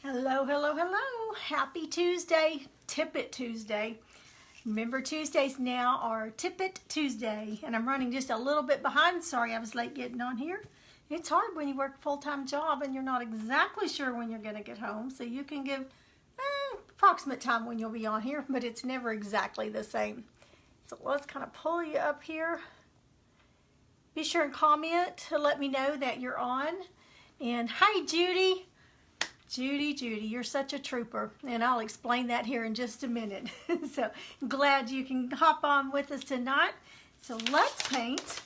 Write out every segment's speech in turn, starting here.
Hello, hello, hello. Happy Tuesday, Tip It Tuesday. Remember, Tuesdays now are Tip It Tuesday, and I'm running just a little bit behind. Sorry I was late getting on here. It's hard when you work a full-time job and you're not exactly sure when you're going to get home, so you can give approximate time when you'll be on here, but it's never exactly the same. So let's kind of pull you up here. Be sure and comment to let me know that you're on. And hi, Judy. Judy, you're such a trooper, and I'll explain that here in just a minute. So glad you can hop on with us tonight. So let's paint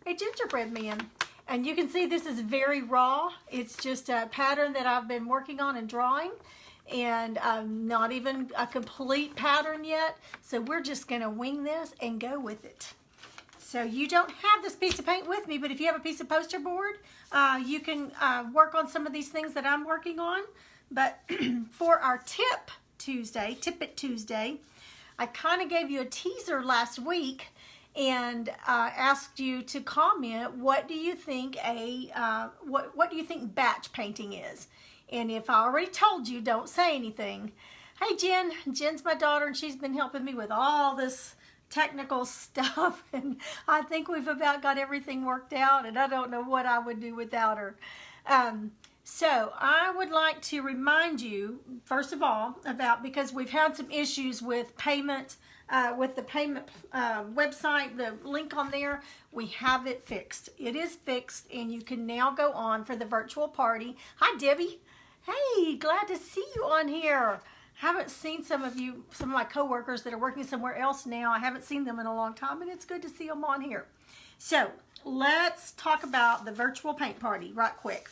a gingerbread man. And you can see this is very raw. It's just a pattern that I've been working on and drawing, and not even a complete pattern yet. So we're just gonna wing this and go with it. So you don't have this piece of paint with me, but if you have a piece of poster board, you can work on some of these things that I'm working on. But for our Tip It Tuesday, I kind of gave you a teaser last week and asked you to comment, what do you think what do you think batch painting is? And if I already told you, don't say anything. Hey, Jen. Jen's my daughter, and she's been helping me with all this technical stuff, and I think we've about got everything worked out, and I don't know what I would do without her. So I would like to remind you, first of all, because we've had some issues with payment, with the payment website, the link on there, we have it fixed. It is fixed, and you can now go on for the virtual party. Hi, Debbie. Hey, glad to see you on here. Haven't seen some of my coworkers that are working somewhere else now. I haven't seen them in a long time, and it's good to see them on here. So let's talk about the virtual paint party right quick.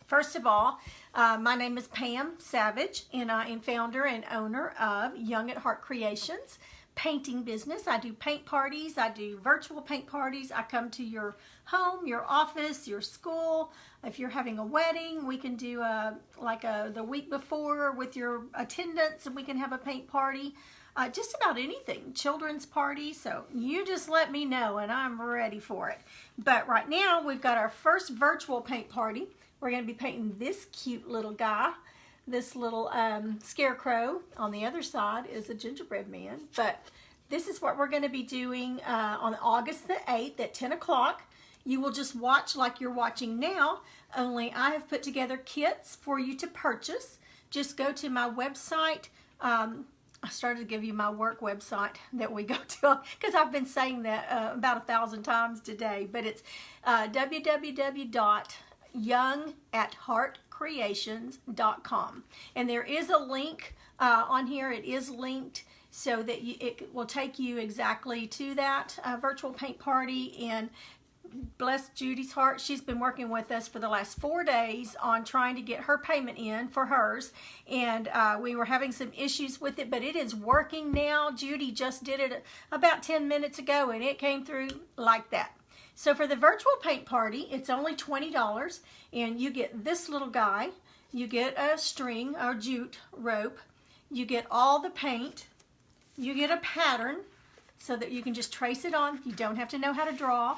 First of all, my name is Pam Savage, and I am founder and owner of Young at Heart Creations painting business. I do paint parties. I do virtual paint parties. I come to your home, your office, your school. If you're having a wedding, we can do the week before with your attendance, and we can have a paint party. Just about anything, children's party. So you just let me know, and I'm ready for it. But right now, we've got our first virtual paint party. We're going to be painting this cute little guy. This little scarecrow. On the other side is a gingerbread man. But this is what we're going to be doing on August the 8th at 10 o'clock. You will just watch like you're watching now, only I have put together kits for you to purchase. Just go to my website. I started to give you my work website that we go to, because I've been saying that about 1,000 times today. But it's www.youngatheartcreations.com, and there is a link on here. It is linked so that it will take you exactly to that virtual paint party. And bless Judy's heart, she's been working with us for the last 4 days on trying to get her payment in for hers, and we were having some issues with it, but it is working now. Judy just did it about 10 minutes ago, and it came through like that. So for the virtual paint party, it's only $20, and you get this little guy, you get a string or jute rope, you get all the paint, you get a pattern so that you can just trace it on. You don't have to know how to draw.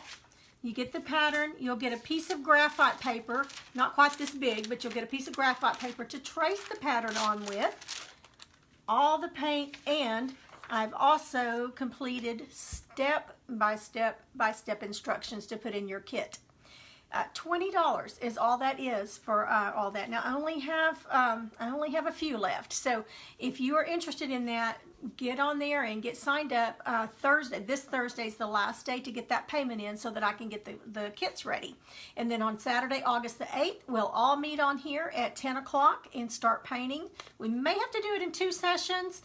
You get the pattern, you'll get a piece of graphite paper, not quite this big, but you'll get a piece of graphite paper to trace the pattern on with, all the paint, and I've also completed step-by-step instructions to put in your kit. $20 is all that is for all that. Now I only have a few left, so if you are interested in that, get on there and get signed up. Thursday, this Thursday is the last day to get that payment in so that I can get the kits ready. And then on Saturday, August the 8th, we'll all meet on here at 10 o'clock and start painting. We may have to do it in 2 sessions.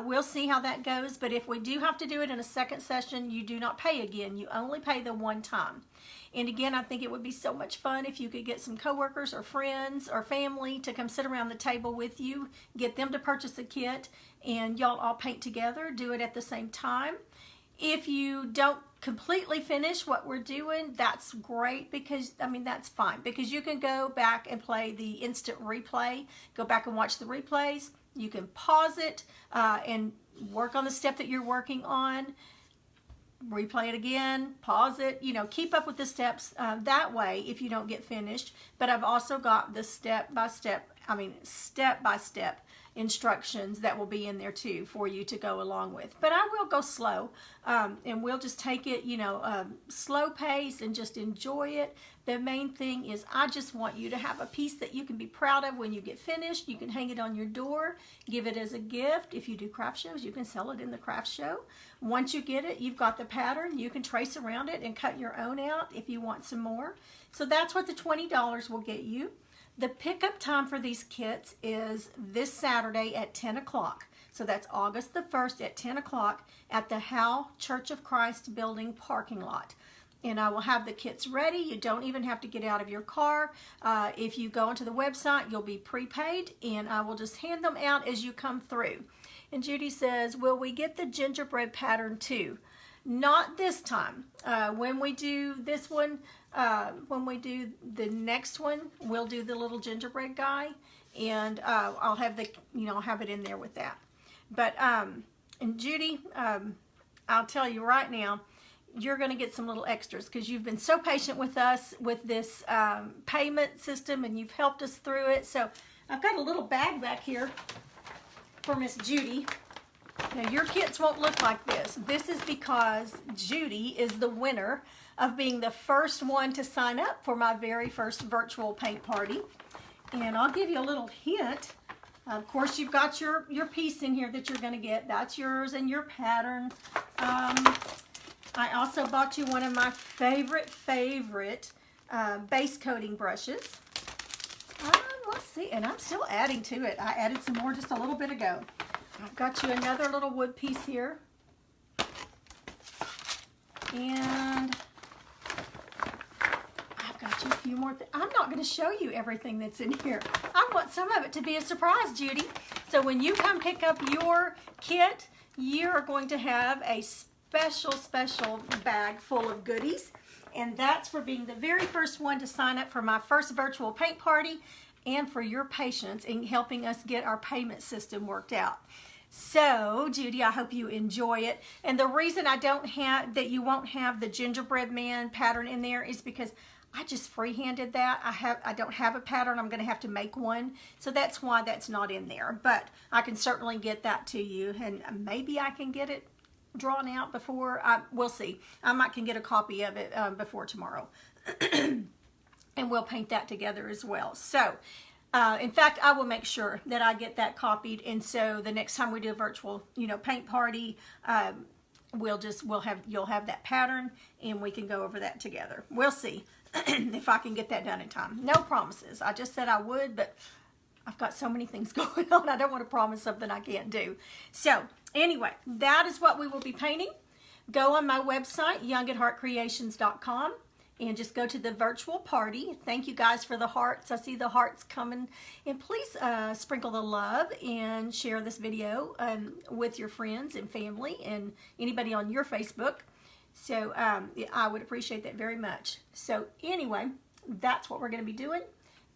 We'll see how that goes. But if we do have to do it in a second session, you do not pay again. You only pay the one time. And again, I think it would be so much fun if you could get some coworkers or friends or family to come sit around the table with you, get them to purchase a kit, and y'all all paint together, do it at the same time. If you don't completely finish what we're doing, that's great, because, I mean, that's fine, because you can go back and play the instant replay, go back and watch the replays. You can pause it and work on the step that you're working on. Replay it again, pause it, keep up with the steps that way if you don't get finished. But I've also got the step-by-step step-by-step instructions that will be in there too for you to go along with. But I will go slow, and we'll just take it, slow pace and just enjoy it. The main thing is I just want you to have a piece that you can be proud of when you get finished. You can hang it on your door, give it as a gift. If you do craft shows, you can sell it in the craft show. Once you get it, you've got the pattern. You can trace around it and cut your own out if you want some more. So that's what the $20 will get you. The pickup time for these kits is this Saturday at 10 o'clock. So that's August the 1st at 10 o'clock at the Howe Church of Christ building parking lot. And I will have the kits ready. You don't even have to get out of your car. If you go onto the website, you'll be prepaid, and I will just hand them out as you come through. And Judy says, will we get the gingerbread pattern too? Not this time. When we do this one, when we do the next one, we'll do the little gingerbread guy, and I'll have the, I'll have it in there with that. But, and Judy, I'll tell you right now, you're going to get some little extras because you've been so patient with us with this payment system, and you've helped us through it. So I've got a little bag back here for Miss Judy. Now your kits won't look like this. This is because Judy is the winner of being the first one to sign up for my very first virtual paint party. And I'll give you a little hint. Of course, you've got your piece in here that you're going to get. That's yours and your pattern. I also bought you one of my favorite base coating brushes. Let's see, and I'm still adding to it. I added some more just a little bit ago. I've got you another little wood piece here. And I've got you a few more things. I'm not going to show you everything that's in here. I want some of it to be a surprise, Judy. So when you come pick up your kit, you're going to have a special bag full of goodies, and that's for being the very first one to sign up for my first virtual paint party, and for your patience in helping us get our payment system worked out. So Judy, I hope you enjoy it. And the reason I don't have that, you won't have the gingerbread man pattern in there, is because I just freehanded that. I don't have a pattern. I'm going to have to make one. So that's why that's not in there. But I can certainly get that to you, and maybe I can get it drawn out before, we'll see. I might can get a copy of it before tomorrow. And we'll paint that together as well. So, in fact, I will make sure that I get that copied. And so the next time we do a virtual, paint party, you'll have that pattern, and we can go over that together. We'll see if I can get that done in time. No promises. I just said I would, but I've got so many things going on. I don't want to promise something I can't do. So anyway, that is what we will be painting. Go on my website, youngatheartcreations.com, and just go to the virtual party. Thank you guys for the hearts. I see the hearts coming. And please sprinkle the love and share this video with your friends and family and anybody on your Facebook. So I would appreciate that very much. So anyway, that's what we're going to be doing.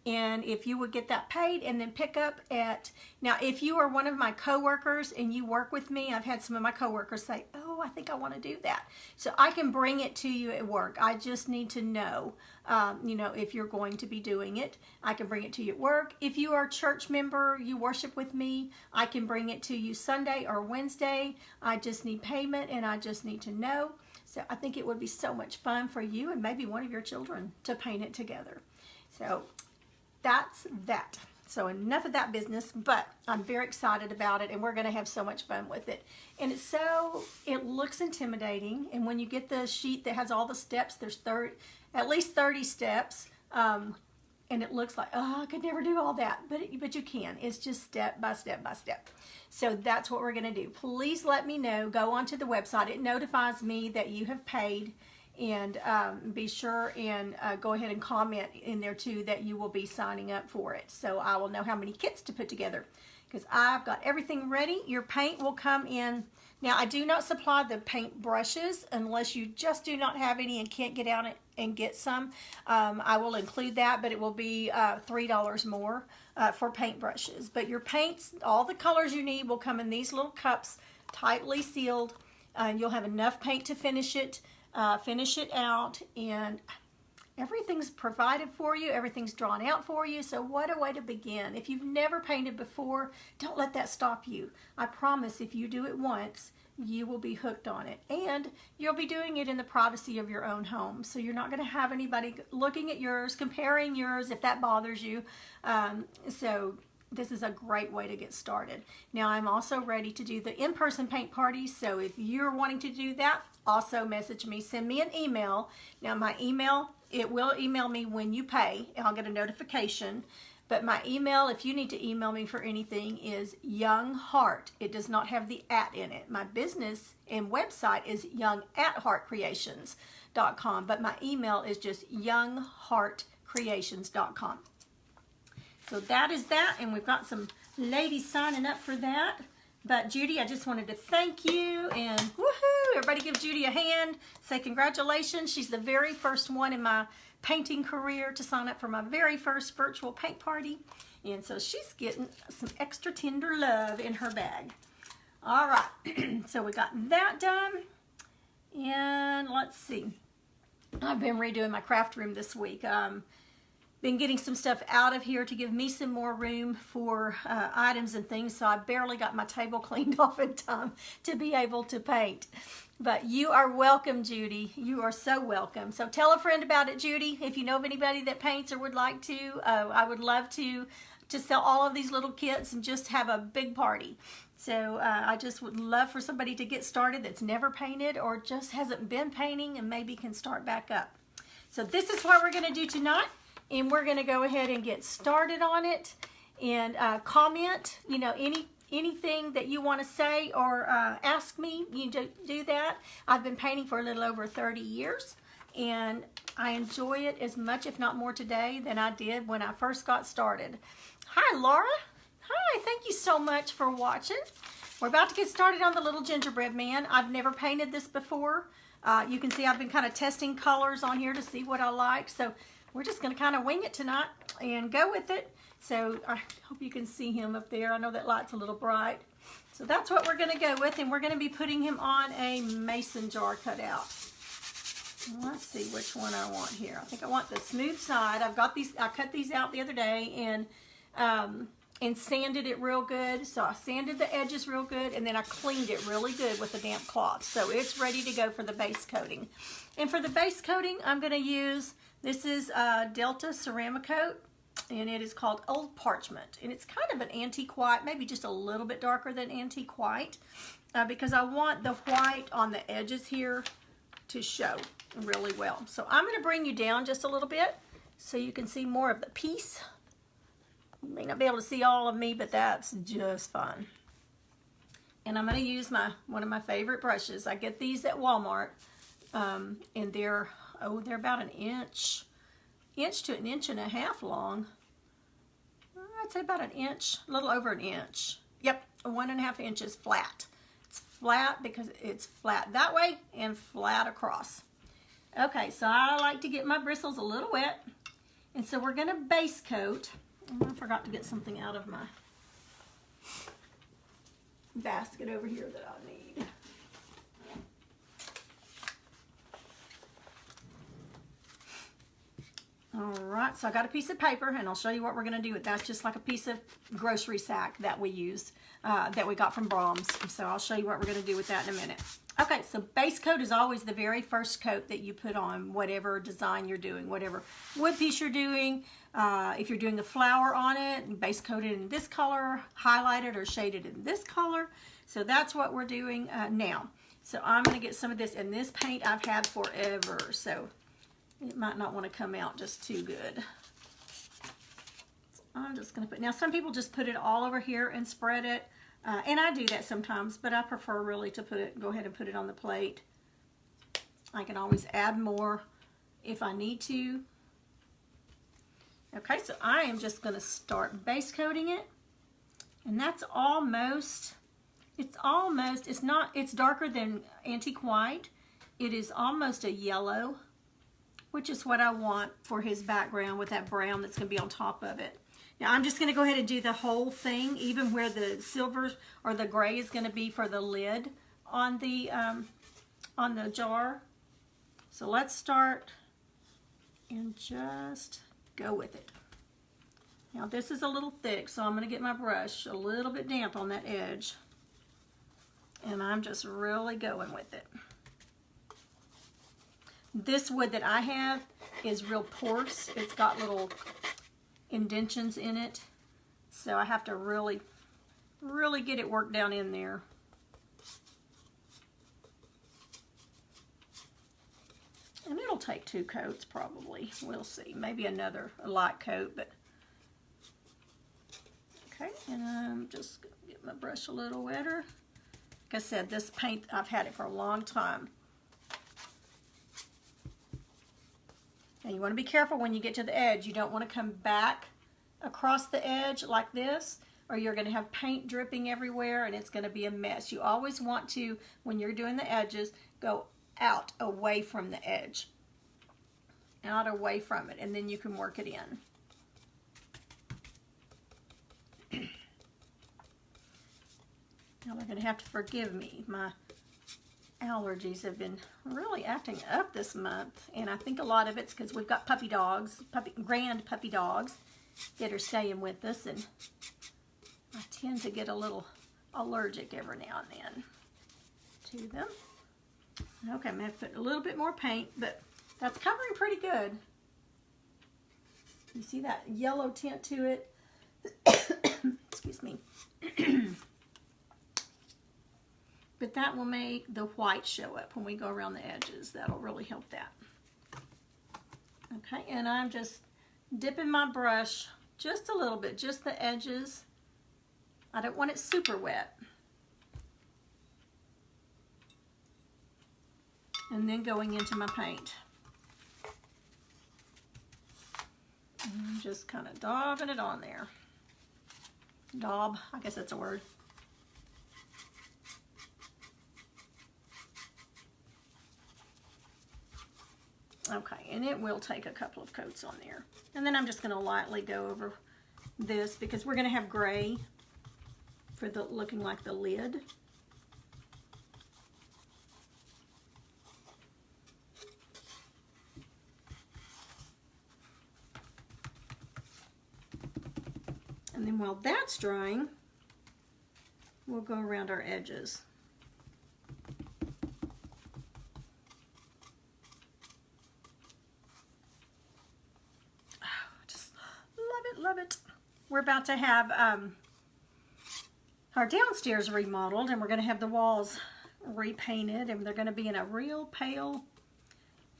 And if you would get that paid and then pick up at, now if you are one of my coworkers and you work with me, I've had some of my coworkers say, oh, I think I want to do that. So I can bring it to you at work. I just need to know, if you're going to be doing it. I can bring it to you at work. If you are a church member, you worship with me, I can bring it to you Sunday or Wednesday. I just need payment, and I just need to know. So I think it would be so much fun for you and maybe one of your children to paint it together. So that's that. So enough of that business, but I'm very excited about it, and we're going to have so much fun with it. And it looks intimidating, and when you get the sheet that has all the steps, there's at least 30 steps, and it looks like, oh, I could never do all that, but you can. It's just step by step by step. So that's what we're going to do. Please let me know. Go onto the website. It notifies me that you have paid. And be sure and go ahead and comment in there too that you will be signing up for it. So I will know how many kits to put together, because I've got everything ready. Your paint will come in. Now I do not supply the paint brushes unless you just do not have any and can't get out and get some. I will include that, but it will be $3 more for paint brushes. But your paints, all the colors you need, will come in these little cups, tightly sealed, and you'll have enough paint to finish it out, and Everything's provided for you. Everything's drawn out for you. So what a way to begin. If you've never painted before, don't let that stop you. I promise if you do it once, you will be hooked on it. And you'll be doing it in the privacy of your own home. So you're not going to have anybody looking at yours, comparing yours if that bothers you. So this is a great way to get started. Now I'm also ready to do the in-person paint parties. So if you're wanting to do that, also message me, send me an email. Now my email, it will email me when you pay and I'll get a notification. But my email, if you need to email me for anything, is youngheart. It does not have the @ in it. My business and website is young@heartcreations.com, but my email is just youngheartcreations.com. So that is that, and we've got some ladies signing up for that. But Judy, I just wanted to thank you, and woohoo! Everybody give Judy a hand. Say congratulations. She's the very first one in my painting career to sign up for my very first virtual paint party. And so she's getting some extra tender love in her bag. All right, so we got that done. And let's see. I've been redoing my craft room this week. Been getting some stuff out of here to give me some more room for items and things, so I barely got my table cleaned off in time to be able to paint. But you are welcome, Judy. You are so welcome. So tell a friend about it, Judy. If you know of anybody that paints or would like to, I would love to sell all of these little kits and just have a big party. So I just would love for somebody to get started that's never painted or just hasn't been painting and maybe can start back up. So this is what we're going to do tonight. And we're going to go ahead and get started on it, and comment, you know, anything that you want to say or ask me, you do that. I've been painting for a little over 30 years, and I enjoy it as much, if not more today, than I did when I first got started. Hi, Laura. Hi, thank you so much for watching. We're about to get started on the little gingerbread man. I've never painted this before. You can see I've been kind of testing colors on here to see what I like. So we're just going to kind of wing it tonight and go with it. So I hope you can see him up there. I know that light's a little bright. So that's what we're going to go with, and we're going to be putting him on a mason jar cutout. Let's see which one I want here. I think I want the smooth side. I've got these. I cut these out the other day and sanded it real good. So I sanded the edges real good, and then I cleaned it really good with a damp cloth. So it's ready to go for the base coating. And for the base coating, I'm going to use, this is Delta Ceramic Coat, and it is called Old Parchment. And it's kind of an antique white, maybe just a little bit darker than antique white, because I want the white on the edges here to show really well. So I'm going to bring you down just a little bit so you can see more of the piece. You may not be able to see all of me, but that's just fine. And I'm going to use one of my favorite brushes. I get these at Walmart, and they're about an inch to an inch and a half long. I'd say about an inch, a little over an inch. Yep, 1.5 inches flat. It's flat because it's flat that way and flat across. Okay, so I like to get my bristles a little wet, and so we're going to base coat. I forgot to get something out of my basket over here that I need. Alright, so I got a piece of paper, and I'll show you what we're going to do with that. That's just like a piece of grocery sack that we used, that we got from Brahms. So I'll show you what we're going to do with that in a minute. Okay, so base coat is always the very first coat that you put on whatever design you're doing, whatever wood piece you're doing. If you're doing the flower on it, base coat it in this color, highlight it or shade it in this color. So that's what we're doing now. So I'm going to get some of this, and this paint I've had forever, so it might not want to come out just too good. So I'm just going to put, now some people just put it all over here and spread it. And I do that sometimes, but I prefer really to go ahead and put it on the plate. I can always add more if I need to. Okay, so I am just going to start base coating it. And that's almost, it's darker than antique white. It is almost a yellow, which is what I want for his background with that brown that's going to be on top of it. Now I'm just going to go ahead and do the whole thing, even where the silver or the gray is going to be for the lid on the jar. So let's start and just go with it. Now this is a little thick, so I'm going to get my brush a little bit damp on that edge, and I'm just really going with it. This wood that I have is real porous. It's got little indentions in it, so I have to really get it worked down in there. And it'll take 2 coats probably. We'll see. Maybe a light coat, but okay. And I'm just gonna get my brush a little wetter. Like I said, this paint, I've had it for a long time. Now you want to be careful when you get to the edge. You don't want to come back across the edge like this, or you're going to have paint dripping everywhere and it's going to be a mess. You always want to, when you're doing the edges, go out away from the edge. Out away from it, and then you can work it in. Now they're going to have to forgive me. My allergies have been really acting up this month, and I think a lot of it's because we've got puppy dogs, grand puppy dogs that are staying with us, and I tend to get a little allergic every now and then to them. Okay, I'm going to put a little bit more paint, but that's covering pretty good. You see that yellow tint to it? Excuse me. But that will make the white show up when we go around the edges. That'll really help that. Okay, and I'm just dipping my brush just a little bit, just the edges. I don't want it super wet. And then going into my paint. And just kind of daubing it on there. Daub, I guess that's a word. Okay, and it will take a couple of coats on there. And then I'm just going to lightly go over this because we're going to have gray for the looking like the lid. And then while that's drying, we'll go around our edges. Love it. We're about to have our downstairs remodeled, and we're going to have the walls repainted, and they're going to be in a real pale,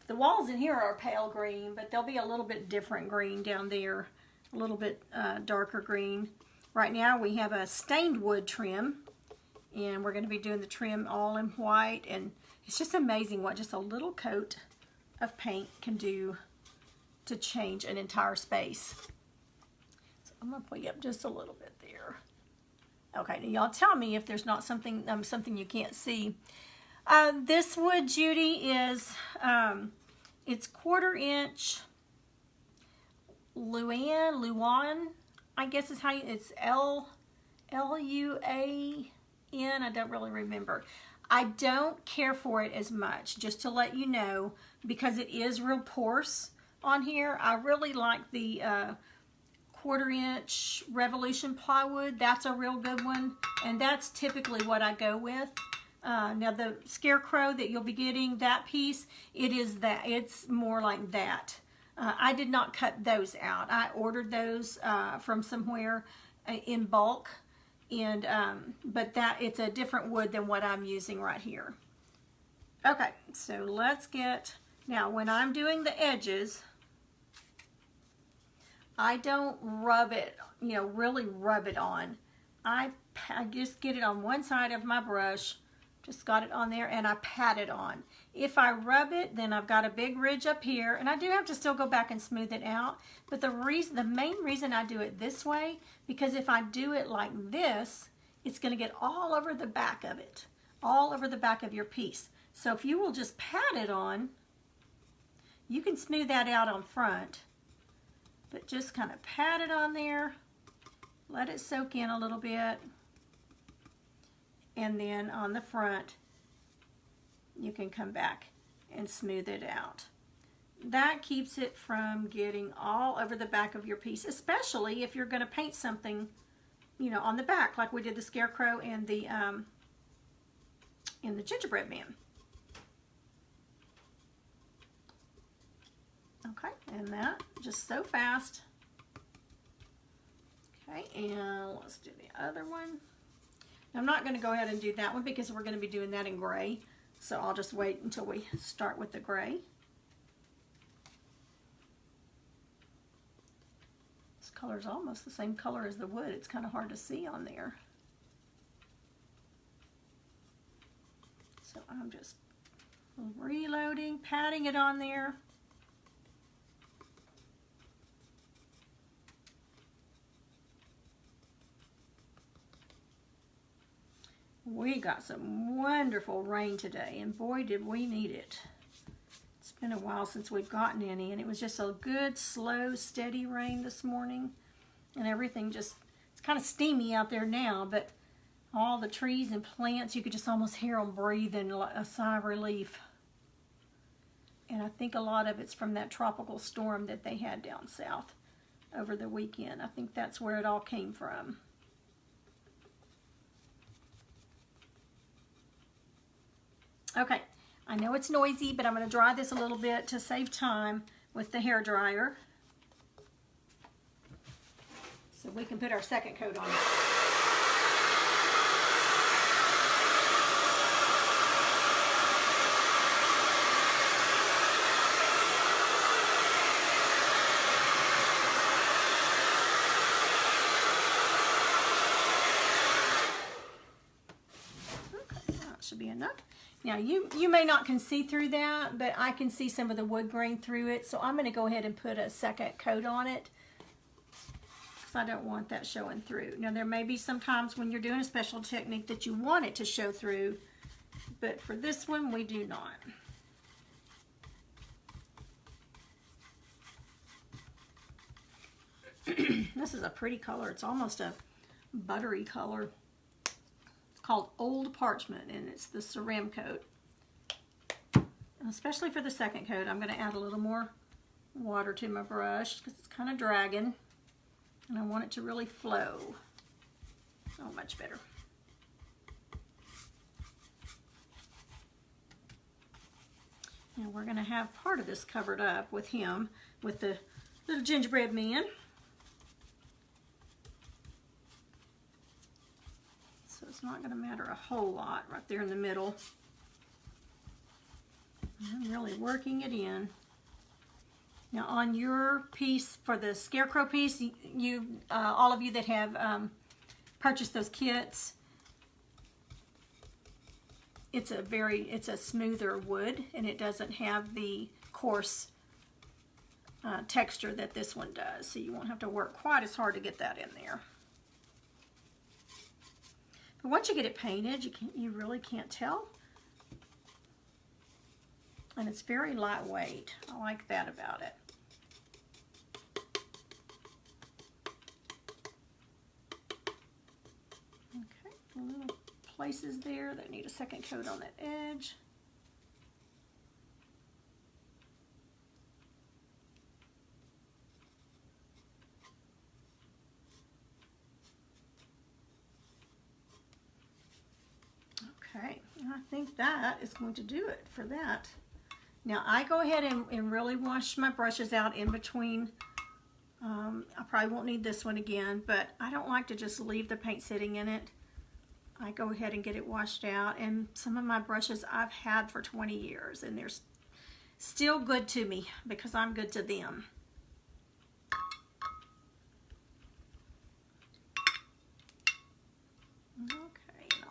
the walls in here are pale green, but they'll be a little bit different green down there, a little bit darker green. Right now we have a stained wood trim, and we're going to be doing the trim all in white, and it's just amazing what just a little coat of paint can do to change an entire space. I'm going to put you up just a little bit there. Okay, now y'all tell me if there's not something you can't see. This wood, Judy, is it's 1/4 inch Luan, I guess is how it's L-U-A-N. I don't really remember. I don't care for it as much, just to let you know, because it is real porous on here. I really like the 1/4 inch Revolution plywood. That's a real good one, and that's typically what I go with. Now the Scarecrow that you'll be getting, that piece, it's more like that. I did not cut those out. I ordered those from somewhere in bulk, and but it's a different wood than what I'm using right here. Okay, so let's get, now when I'm doing the edges, I don't rub it, really rub it on. I just get it on one side of my brush, just got it on there, and I pat it on. If I rub it, then I've got a big ridge up here, and I do have to still go back and smooth it out. But the main reason I do it this way, because if I do it like this, it's going to get all over the back of it, all over the back of your piece. So if you will just pat it on, you can smooth that out on front. But just kind of pat it on there, let it soak in a little bit, and then on the front, you can come back and smooth it out. that keeps it from getting all over the back of your piece, especially if you're going to paint something, you know, on the back, like we did the scarecrow and the gingerbread man. Okay, and that just so fast. Okay, and let's do the other one. I'm not going to go ahead and do that one because we're going to be doing that in gray. So I'll just wait until we start with the gray. This color is almost the same color as the wood. It's kind of hard to see on there. So I'm just reloading, patting it on there. We got some wonderful rain today, and boy did we need it. It's been a while since we've gotten any, and it was just a good, slow, steady rain this morning. And everything just, it's kind of steamy out there now, but all the trees and plants, you could just almost hear them breathing a sigh of relief. And I think a lot of it's from that tropical storm that they had down south over the weekend. I think that's where it all came from. Okay, I know it's noisy, but I'm going to dry this a little bit to save time with the hair dryer. So we can put our second coat on it. Okay, that should be enough. Now you may not can see through that, but I can see some of the wood grain through it. So I'm going to go ahead and put a second coat on it because I don't want that showing through. Now there may be some times when you're doing a special technique that you want it to show through, but for this one we do not. This is a pretty color. It's almost a buttery color. Called Old Parchment, and it's the Ceram coat. And especially for the second coat, I'm going to add a little more water to my brush because it's kind of dragging, and I want it to really flow. Oh, much better. Now we're going to have part of this covered up with him, with the little gingerbread man. It's not going to matter a whole lot right there in the middle. I'm really working it in. Now on your piece, for the scarecrow piece, you all of you that have purchased those kits, it's a smoother wood, and it doesn't have the coarse texture that this one does. So you won't have to work quite as hard to get that in there. But once you get it painted, you really can't tell. And it's very lightweight. I like that about it. Okay, little places there that need a second coat on that edge. Okay, I think that is going to do it for that. Now I go ahead and really wash my brushes out in between. I probably won't need this one again, but I don't like to just leave the paint sitting in it. I go ahead and get it washed out, and some of my brushes I've had for 20 years, and they're still good to me because I'm good to them.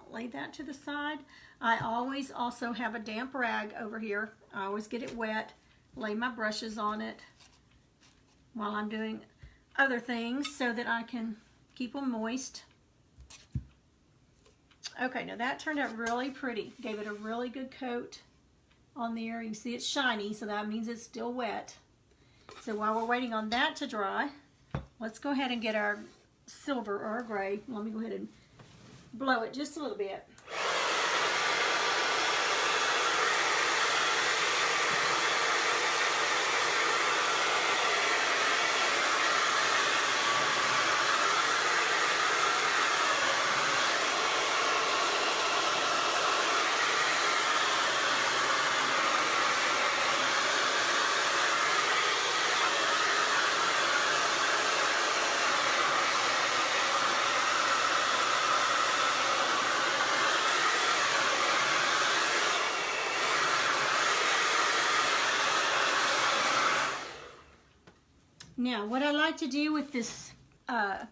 Lay that to the side. I always also have a damp rag over here. I always get it wet, lay my brushes on it while I'm doing other things so that I can keep them moist. Okay, now that turned out really pretty. Gave it a really good coat on there. You can see it's shiny, so that means it's still wet. So while we're waiting on that to dry, let's go ahead and get our silver or our gray. Let me go ahead and blow it just a little bit. Now, what I like to do with this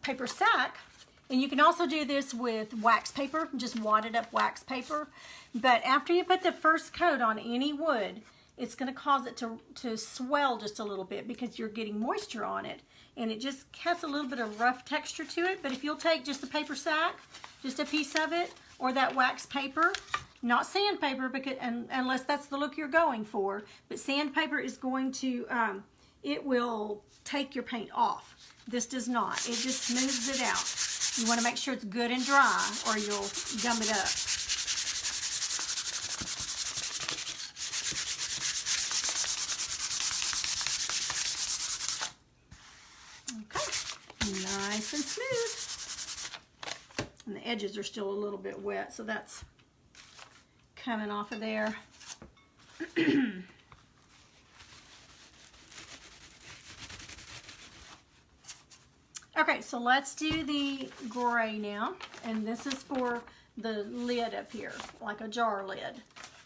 paper sack, and you can also do this with wax paper, just wadded up wax paper, but after you put the first coat on any wood, it's going to cause it to swell just a little bit because you're getting moisture on it, and it just has a little bit of rough texture to it. But if you'll take just a paper sack, just a piece of it, or that wax paper, not sandpaper, because unless that's the look you're going for, but sandpaper is going to, it will take your paint off. This does not. It just smooths it out. You want to make sure it's good and dry or you'll gum it up. Okay, nice and smooth. And the edges are still a little bit wet, so that's coming off of there. Okay, so let's do the gray now, and this is for the lid up here, like a jar lid.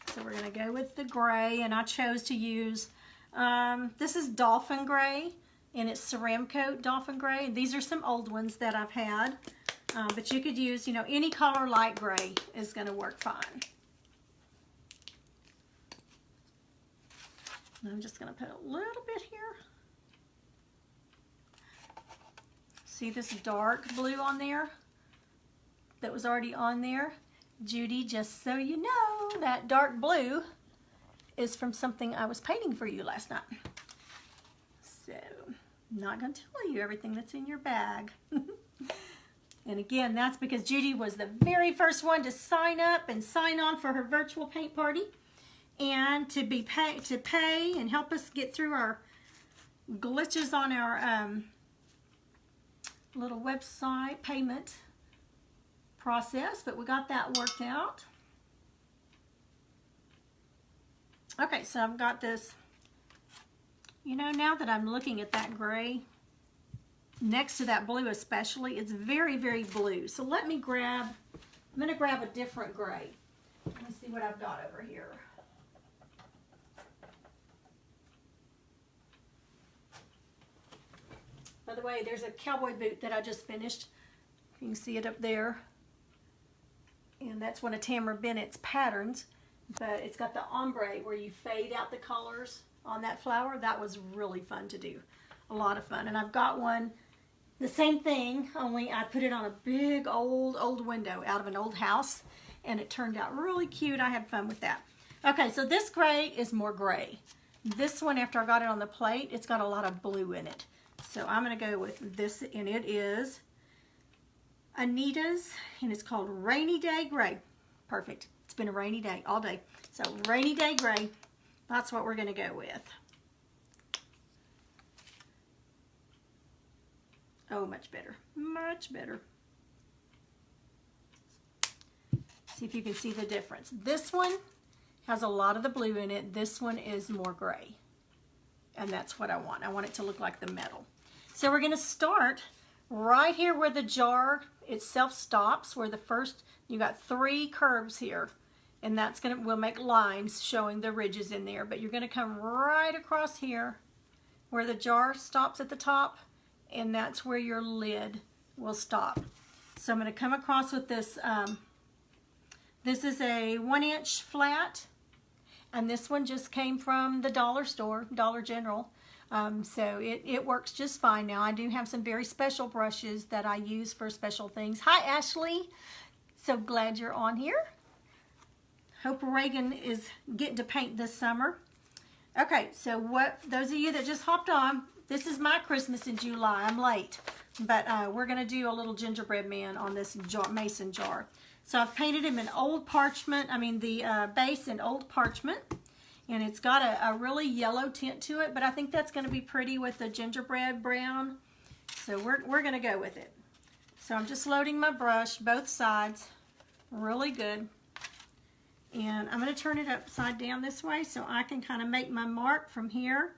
So we're going to go with the gray, and I chose to use, this is Dolphin Gray, and it's Ceramcoat Dolphin Gray. These are some old ones that I've had, but you could use, you know, any color light gray is going to work fine. And I'm just going to put a little bit here. See this dark blue on there that was already on there? Judy, just so you know, that dark blue is from something I was painting for you last night. So, I'm not going to tell you everything that's in your bag. And again, that's because Judy was the very first one to sign up and sign on for her virtual paint party, and to pay and help us get through our glitches on our little website payment process, but we got that worked out. Okay, so I've got this, you know, now that I'm looking at that gray next to that blue especially, it's very, very blue. So let me grab, I'm going to grab a different gray. Let me see what I've got over here. By the way, there's a cowboy boot that I just finished. You can see it up there. And that's one of Tamara Bennett's patterns. But it's got the ombre where you fade out the colors on that flower. That was really fun to do. A lot of fun. And I've got one, the same thing, only I put it on a big old window out of an old house. And it turned out really cute. I had fun with that. Okay, so this gray is more gray. This one, after I got it on the plate, it's got a lot of blue in it. So I'm going to go with this, and it is Anita's, and it's called Rainy Day Gray. Perfect. It's been a rainy day all day. So Rainy Day Gray, that's what we're going to go with. Oh, much better. Much better. See if you can see the difference. This one has a lot of the blue in it. This one is more gray. And that's what I want. I want it to look like the metal. So we're going to start right here where the jar itself stops, where the first, you got 3 curves here. And that's going to, we'll make lines showing the ridges in there. But you're going to come right across here where the jar stops at the top. And that's where your lid will stop. So I'm going to come across with this, this is a 1-inch flat. And this one just came from the dollar store, Dollar General. So it works just fine now. I do have some very special brushes that I use for special things. Hi, Ashley. So glad you're on here. Hope Reagan is getting to paint this summer. Okay, so what those of you that just hopped on, this is my Christmas in July. I'm late. But we're going to do a little gingerbread man on this mason jar. So I've painted him in old parchment, the base in old parchment. And it's got a really yellow tint to it, but I think that's going to be pretty with the gingerbread brown. So we're going to go with it. So I'm just loading my brush, both sides, really good. And I'm going to turn it upside down this way so I can kind of make my mark from here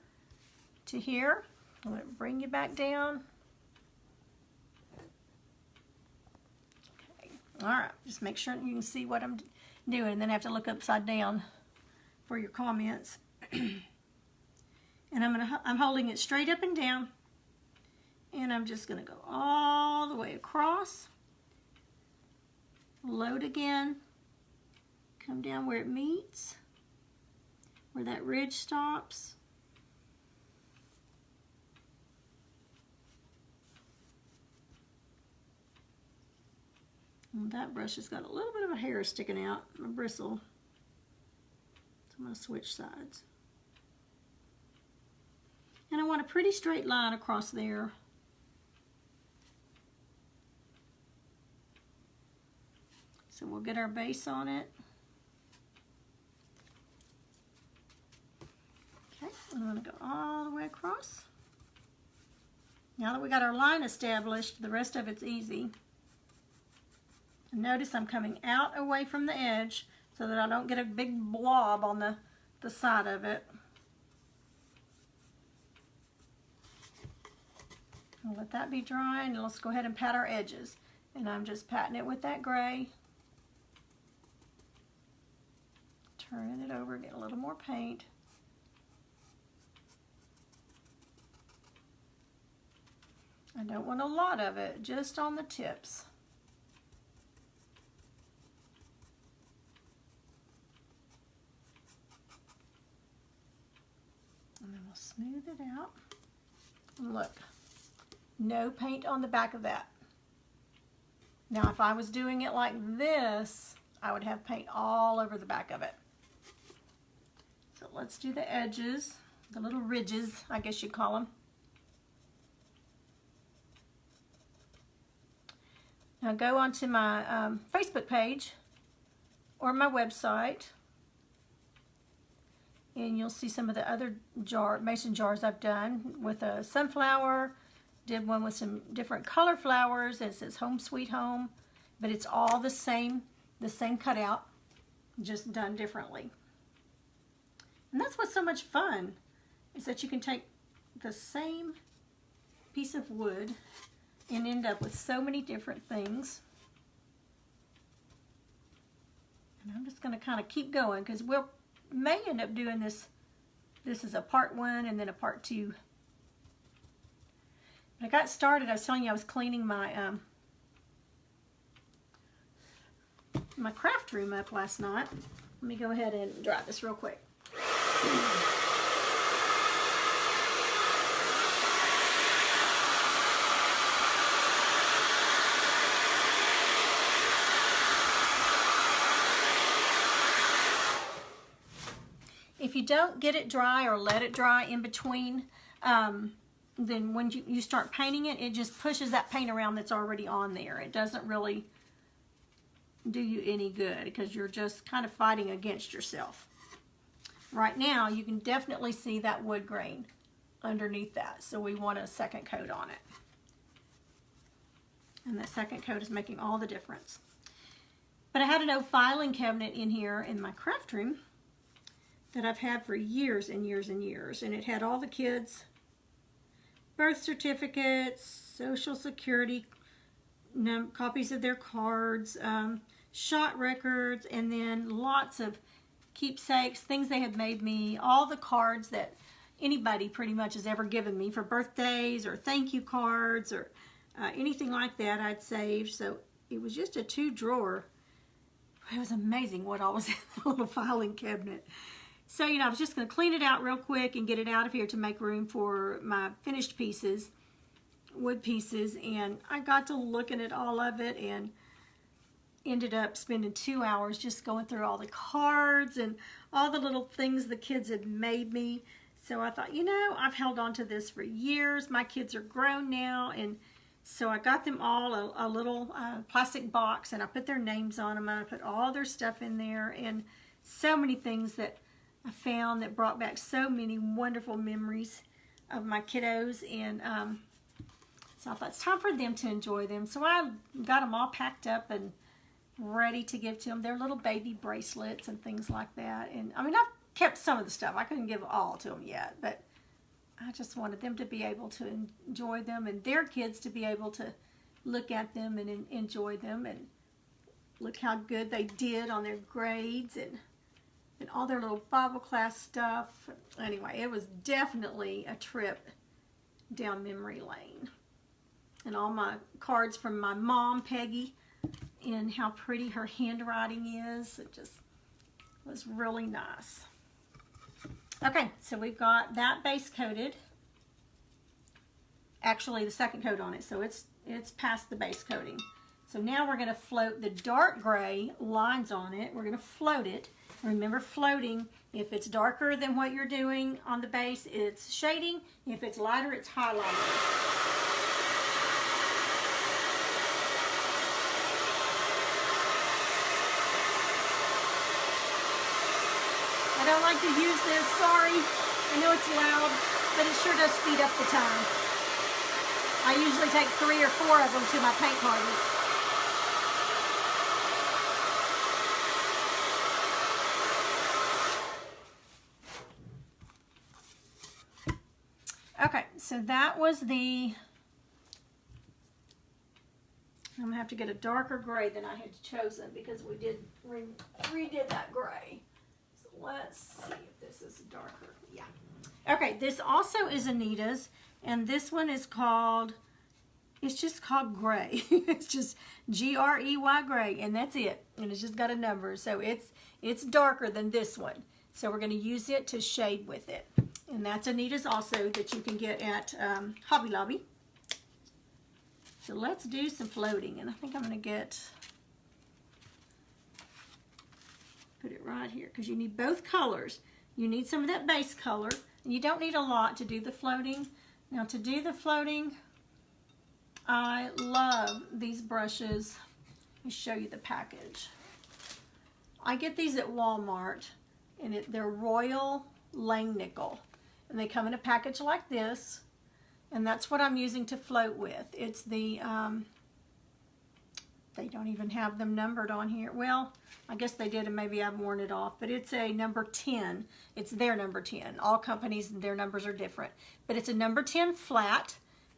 to here. I'm going to bring you back down. All right, just make sure you can see what I'm doing, and then I have to look upside down for your comments. And I'm holding it straight up and down, And I'm just going to go all the way across, load again, come down where it meets, where that ridge stops. And that brush has got a little bit of a hair sticking out, a bristle. So I'm going to switch sides. And I want a pretty straight line across there. So we'll get our base on it. Okay, I'm going to go all the way across. Now that we got our line established, the rest of it's easy. And notice I'm coming out away from the edge so that I don't get a big blob on the side of it. I'll let that be dry, and let's go ahead and pat our edges. And I'm just patting it with that gray. Turning it over, get a little more paint. I don't want a lot of it, just on the tips. And then we'll smooth it out. And look, no paint on the back of that. Now if I was doing it like this, I would have paint all over the back of it. So let's do the edges, the little ridges, I guess you'd call them. Now go onto my Facebook page or my website, and you'll see some of the other mason jars I've done with a sunflower. Did one with some different color flowers. It says Home Sweet Home, but it's all the same cutout, just done differently. And that's what's so much fun, is that you can take the same piece of wood and end up with so many different things. And I'm just going to kind of keep going, because we may end up doing this. This is a part 1 and then a part 2. When I got started, I was telling you I was cleaning my my craft room up last night. Let me go ahead and dry this real quick. If you don't get it dry or let it dry in between, then when you start painting it, it just pushes that paint around that's already on there. It doesn't really do you any good, because you're just kind of fighting against yourself. Right now, you can definitely see that wood grain underneath that, so we want a second coat on it. And that second coat is making all the difference. But I had an old filing cabinet in here in my craft room that I've had for years and years and years, and it had all the kids' birth certificates, social security copies of their cards, shot records, and then lots of keepsakes, things they had made me, all the cards that anybody pretty much has ever given me for birthdays or thank you cards or anything like that I'd saved. So it was just a 2-drawer. It was amazing what all was in the little filing cabinet. So, you know, I was just going to clean it out real quick and get it out of here to make room for my finished pieces, wood pieces, and I got to looking at all of it and ended up spending 2 hours just going through all the cards and all the little things the kids had made me. So I thought, you know, I've held on to this for years. My kids are grown now, and so I got them all a little plastic box, and I put their names on them, and I put all their stuff in there, and so many things that I found that brought back so many wonderful memories of my kiddos. And so I thought it's time for them to enjoy them. So I got them all packed up and ready to give to them. Their little baby bracelets and things like that. And I mean, I've kept some of the stuff. I couldn't give all to them yet, but I just wanted them to be able to enjoy them, and their kids to be able to look at them and enjoy them, and look how good they did on their grades and all their little Bible class stuff. Anyway, it was definitely a trip down memory lane. and all my cards from my mom, Peggy, and how pretty her handwriting is. It just was really nice. Okay, so we've got that base coated. Actually, the second coat on it, so it's past the base coating. So now we're going to float the dark gray lines on it. We're going to float it. Remember, floating, if it's darker than what you're doing on the base, it's shading. If it's lighter, it's highlighting. I don't like to use this, sorry. I know it's loud, but it sure does speed up the time. I usually take 3 or 4 of them to my paint parties. Okay, so that was the, I'm gonna have to get a darker gray than I had chosen because we did redid that gray. So let's see if this is darker. Yeah. Okay, this also is Anita's, and this one is called, it's just called gray. It's just G-R-E-Y gray, and that's it. And it's just got a number, so it's darker than this one. So we're gonna use it to shade with it. And that's Anita's also that you can get at Hobby Lobby. So let's do some floating. And I think I'm going to put it right here because you need both colors. You need some of that base color. And you don't need a lot to do the floating. Now to do the floating, I love these brushes. Let me show you the package. I get these at Walmart, and they're Royal Langnickel. And they come in a package like this, and that's what I'm using to float with. It's the, they don't even have them numbered on here. Well, I guess they did, and maybe I've worn it off, but it's a number 10. It's their number 10. All companies, their numbers are different. But it's a number 10 flat,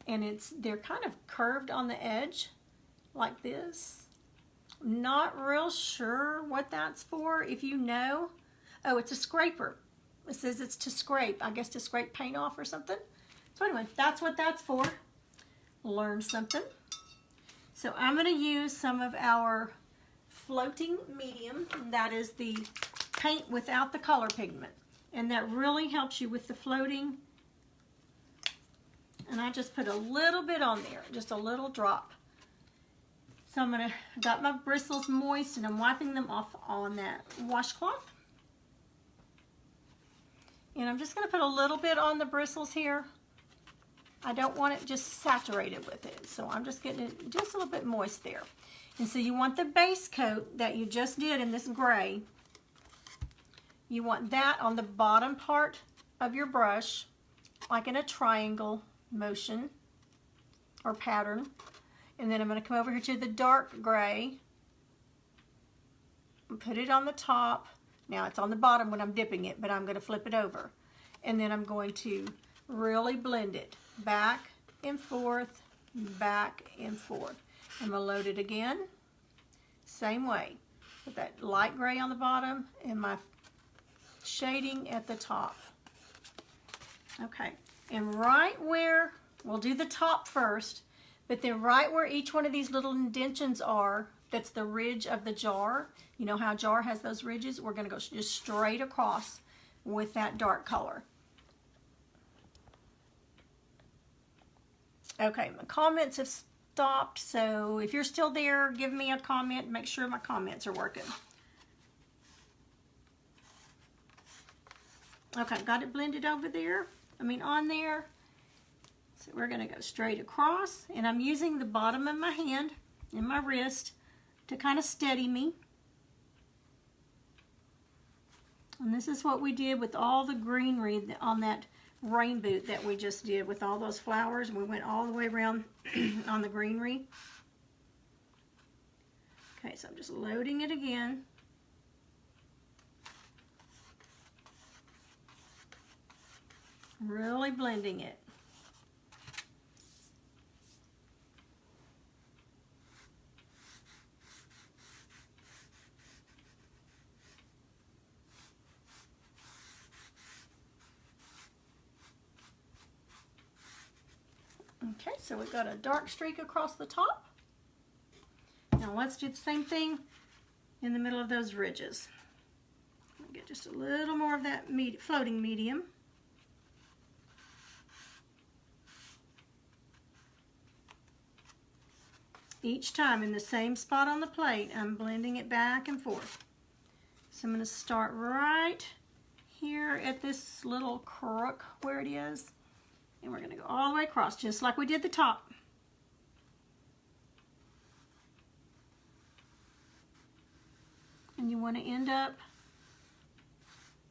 and they're kind of curved on the edge, like this. Not real sure what that's for, if you know. Oh, it's a scraper. It says it's to scrape, I guess to scrape paint off or something. So anyway, that's what that's for. Learn something. So I'm going to use some of our floating medium. That is the paint without the color pigment. And that really helps you with the floating. And I just put a little bit on there, just a little drop. So got my bristles moist, and I'm wiping them off on that washcloth. And I'm just going to put a little bit on the bristles here. I don't want it just saturated with it. So I'm just getting it just a little bit moist there. And so you want the base coat that you just did in this gray. You want that on the bottom part of your brush, like in a triangle motion or pattern. And then I'm going to come over here to the dark gray and put it on the top. Now it's on the bottom when I'm dipping it, but I'm going to flip it over. And then I'm going to really blend it back and forth, back and forth. I'm going to load it again. Same way. Put that light gray on the bottom and my shading at the top. Okay. And right where, we'll do the top first, but then right where each one of these little indentions are, that's the ridge of the jar. You know how a jar has those ridges? We're going to go just straight across with that dark color. Okay, my comments have stopped, so if you're still there, give me a comment. Make sure my comments are working. Okay, got it blended over there. On there. So we're going to go straight across, and I'm using the bottom of my hand and my wrist to kind of steady me. And this is what we did with all the greenery on that rain boot that we just did with all those flowers. We went all the way around on the greenery. Okay, so I'm just loading it again. Really blending it. Okay, so we've got a dark streak across the top. Now let's do the same thing in the middle of those ridges. Get just a little more of that floating medium. Each time in the same spot on the plate, I'm blending it back and forth. So I'm going to start right here at this little crook where it is. And we're going to go all the way across, just like we did the top. And you want to end up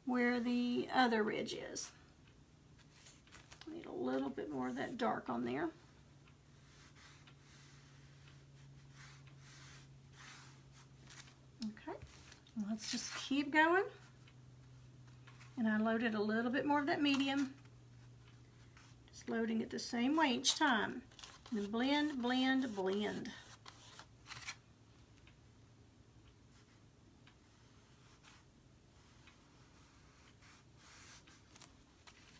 where the other ridge is. Need a little bit more of that dark on there. Okay, let's just keep going. And I loaded a little bit more of that medium. Just loading it the same way each time. And then blend, blend, blend.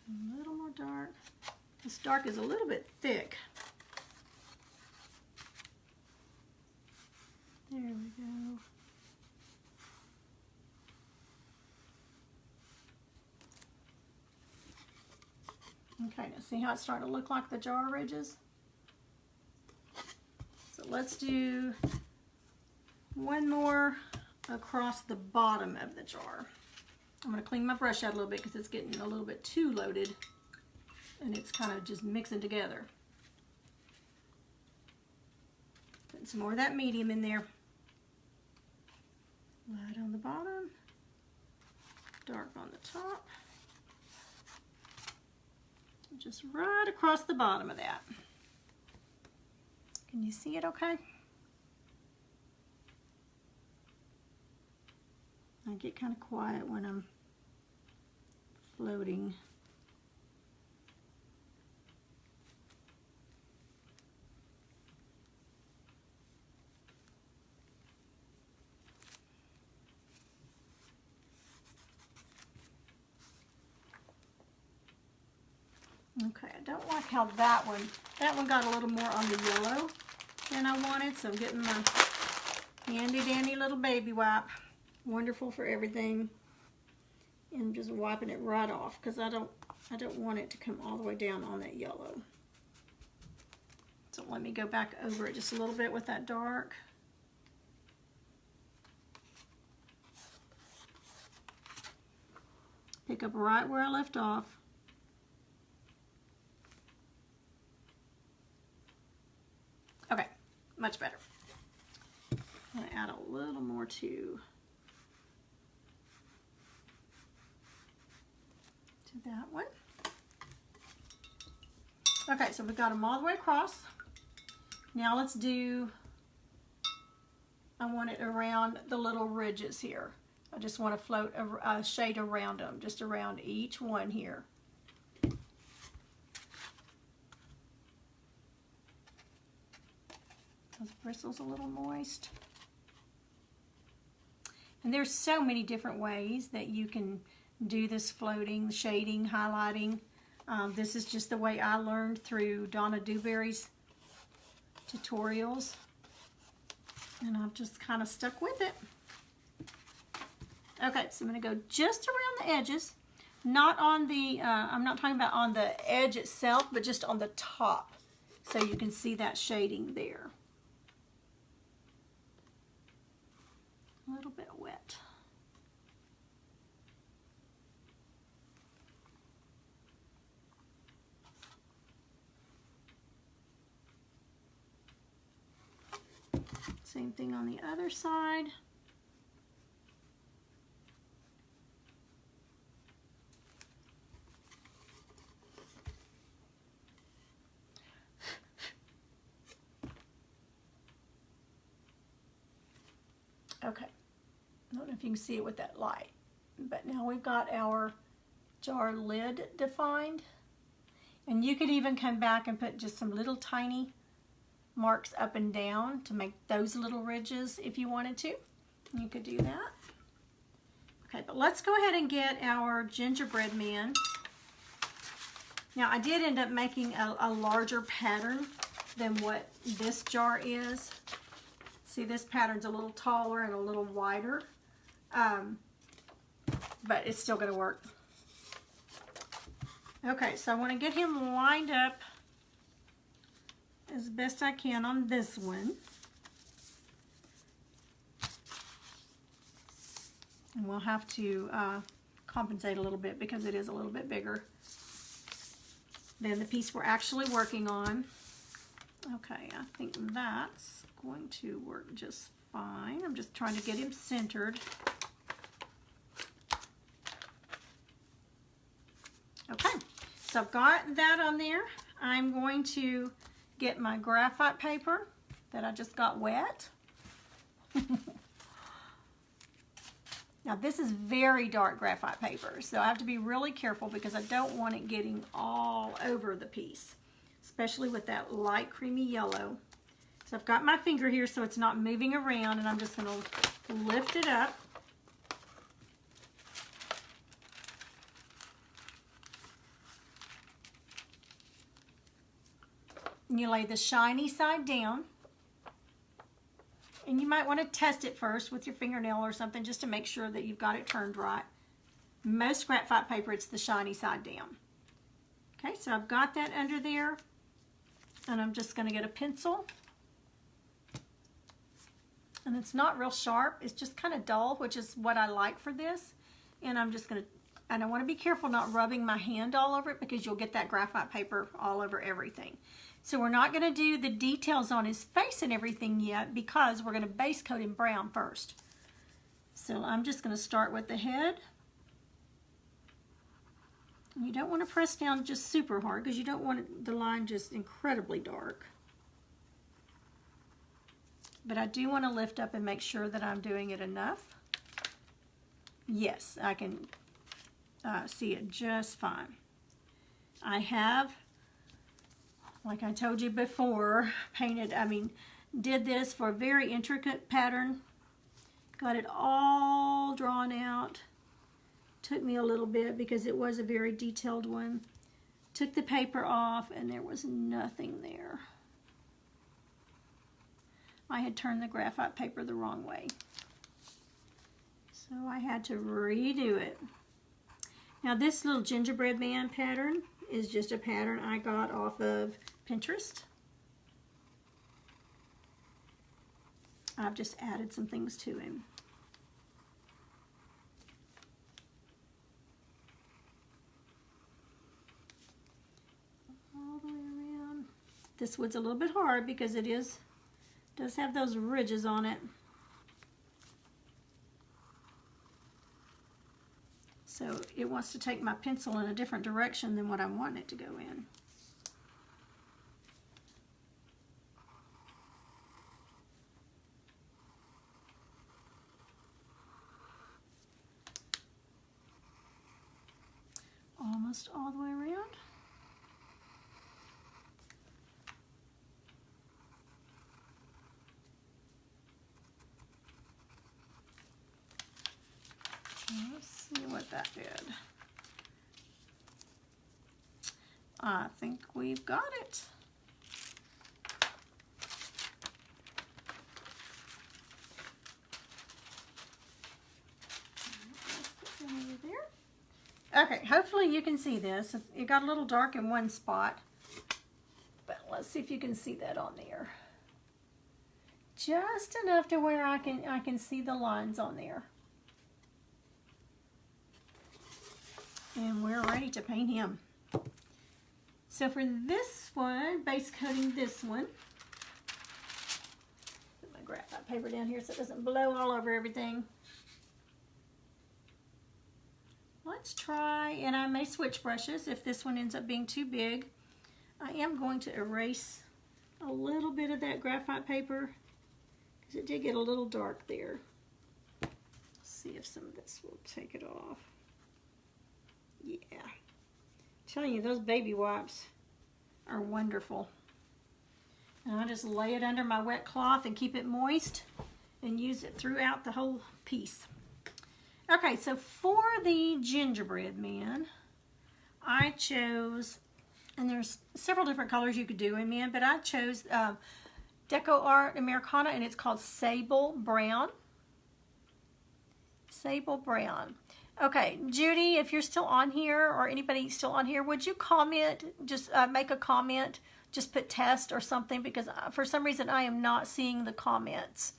A little more dark. This dark is a little bit thick. There we go. Okay, now see how it's starting to look like the jar ridges? So let's do one more across the bottom of the jar. I'm going to clean my brush out a little bit because it's getting a little bit too loaded and it's kind of just mixing together. Putting some more of that medium in there. Light on the bottom, dark on the top. Just right across the bottom of that. Can you see it okay? I get kind of quiet when I'm floating. Okay, I don't like how that one got a little more on the yellow than I wanted, so I'm getting my handy dandy little baby wipe. Wonderful for everything. And I'm just wiping it right off because I don't want it to come all the way down on that yellow. So let me go back over it just a little bit with that dark. Pick up right where I left off. Okay, much better. I'm going to add a little more to that one. Okay, so we've got them all the way across. Now let's do, I want it around the little ridges here. I just want to float a shade around them, just around each one here. Those bristles a little moist. And there's so many different ways that you can do this floating, shading, highlighting. This is just the way I learned through Donna Dewberry's tutorials. And I've just kind of stuck with it. Okay, so I'm going to go just around the edges. Not on the, I'm not talking about on the edge itself, but just on the top. So you can see that shading there. A little bit wet. Same thing on the other side. Okay, I don't know if you can see it with that light, but now we've got our jar lid defined. And you could even come back and put just some little tiny marks up and down to make those little ridges if you wanted to. You could do that. Okay, but let's go ahead and get our gingerbread man Now I did end up making a larger pattern than what this jar is. See, this pattern's a little taller and a little wider, but it's still going to work. Okay, so I want to get him lined up as best I can on this one. And we'll have to compensate a little bit because it is a little bit bigger than the piece we're actually working on. Okay, I think that's going to work just fine. I'm just trying to get him centered. Okay, so I've got that on there. I'm going to get my graphite paper that I just got wet. Now this is very dark graphite paper, so I have to be really careful because I don't want it getting all over the piece, especially with that light creamy yellow. So I've got my finger here so it's not moving around, and I'm just going to lift it up. And you lay the shiny side down. And you might want to test it first with your fingernail or something just to make sure that you've got it turned right. Most graphite paper, it's the shiny side down. Okay, so I've got that under there. And I'm just going to get a pencil. And it's not real sharp. It's just kind of dull, which is what I like for this. And I'm just going to, and I want to be careful not rubbing my hand all over it because you'll get that graphite paper all over everything. So we're not going to do the details on his face and everything yet because we're going to base coat him brown first. So I'm just going to start with the head. You don't want to press down just super hard because you don't want the line just incredibly dark. But I do want to lift up and make sure that I'm doing it enough. Yes, I can see it just fine. I have, like I told you before, did this for a very intricate pattern. Got it all drawn out. Took me a little bit because it was a very detailed one. Took the paper off and there was nothing there. I had turned the graphite paper the wrong way. So I had to redo it. Now this little gingerbread man pattern is just a pattern I got off of Pinterest. I've just added some things to him. All the way around. This wood's a little bit hard because it does have those ridges on it. So it wants to take my pencil in a different direction than what I want it to go in. Almost all the way around. Let's see what that did. I think we've got it. Let's put them over there. Okay, hopefully you can see this. It got a little dark in one spot, but let's see if you can see that on there. Just enough to where I can see the lines on there. And we're ready to paint him. So for this one, base coating this one, put my graphite paper down here so it doesn't blow all over everything. Let's try, and I may switch brushes if this one ends up being too big. I am going to erase a little bit of that graphite paper because it did get a little dark there. Let's see if some of this will take it off. Yeah, I'm telling you, those baby wipes are wonderful. And I just lay it under my wet cloth and keep it moist and use it throughout the whole piece. Okay, so for the gingerbread man, I chose And there's several different colors you could do them in, but I chose Deco Art Americana, and it's called Sable Brown. Sable Brown. Okay, Judy, if you're still on here, or anybody still on here, would you comment, just make a comment, just put test or something, because for some reason I am not seeing the comments.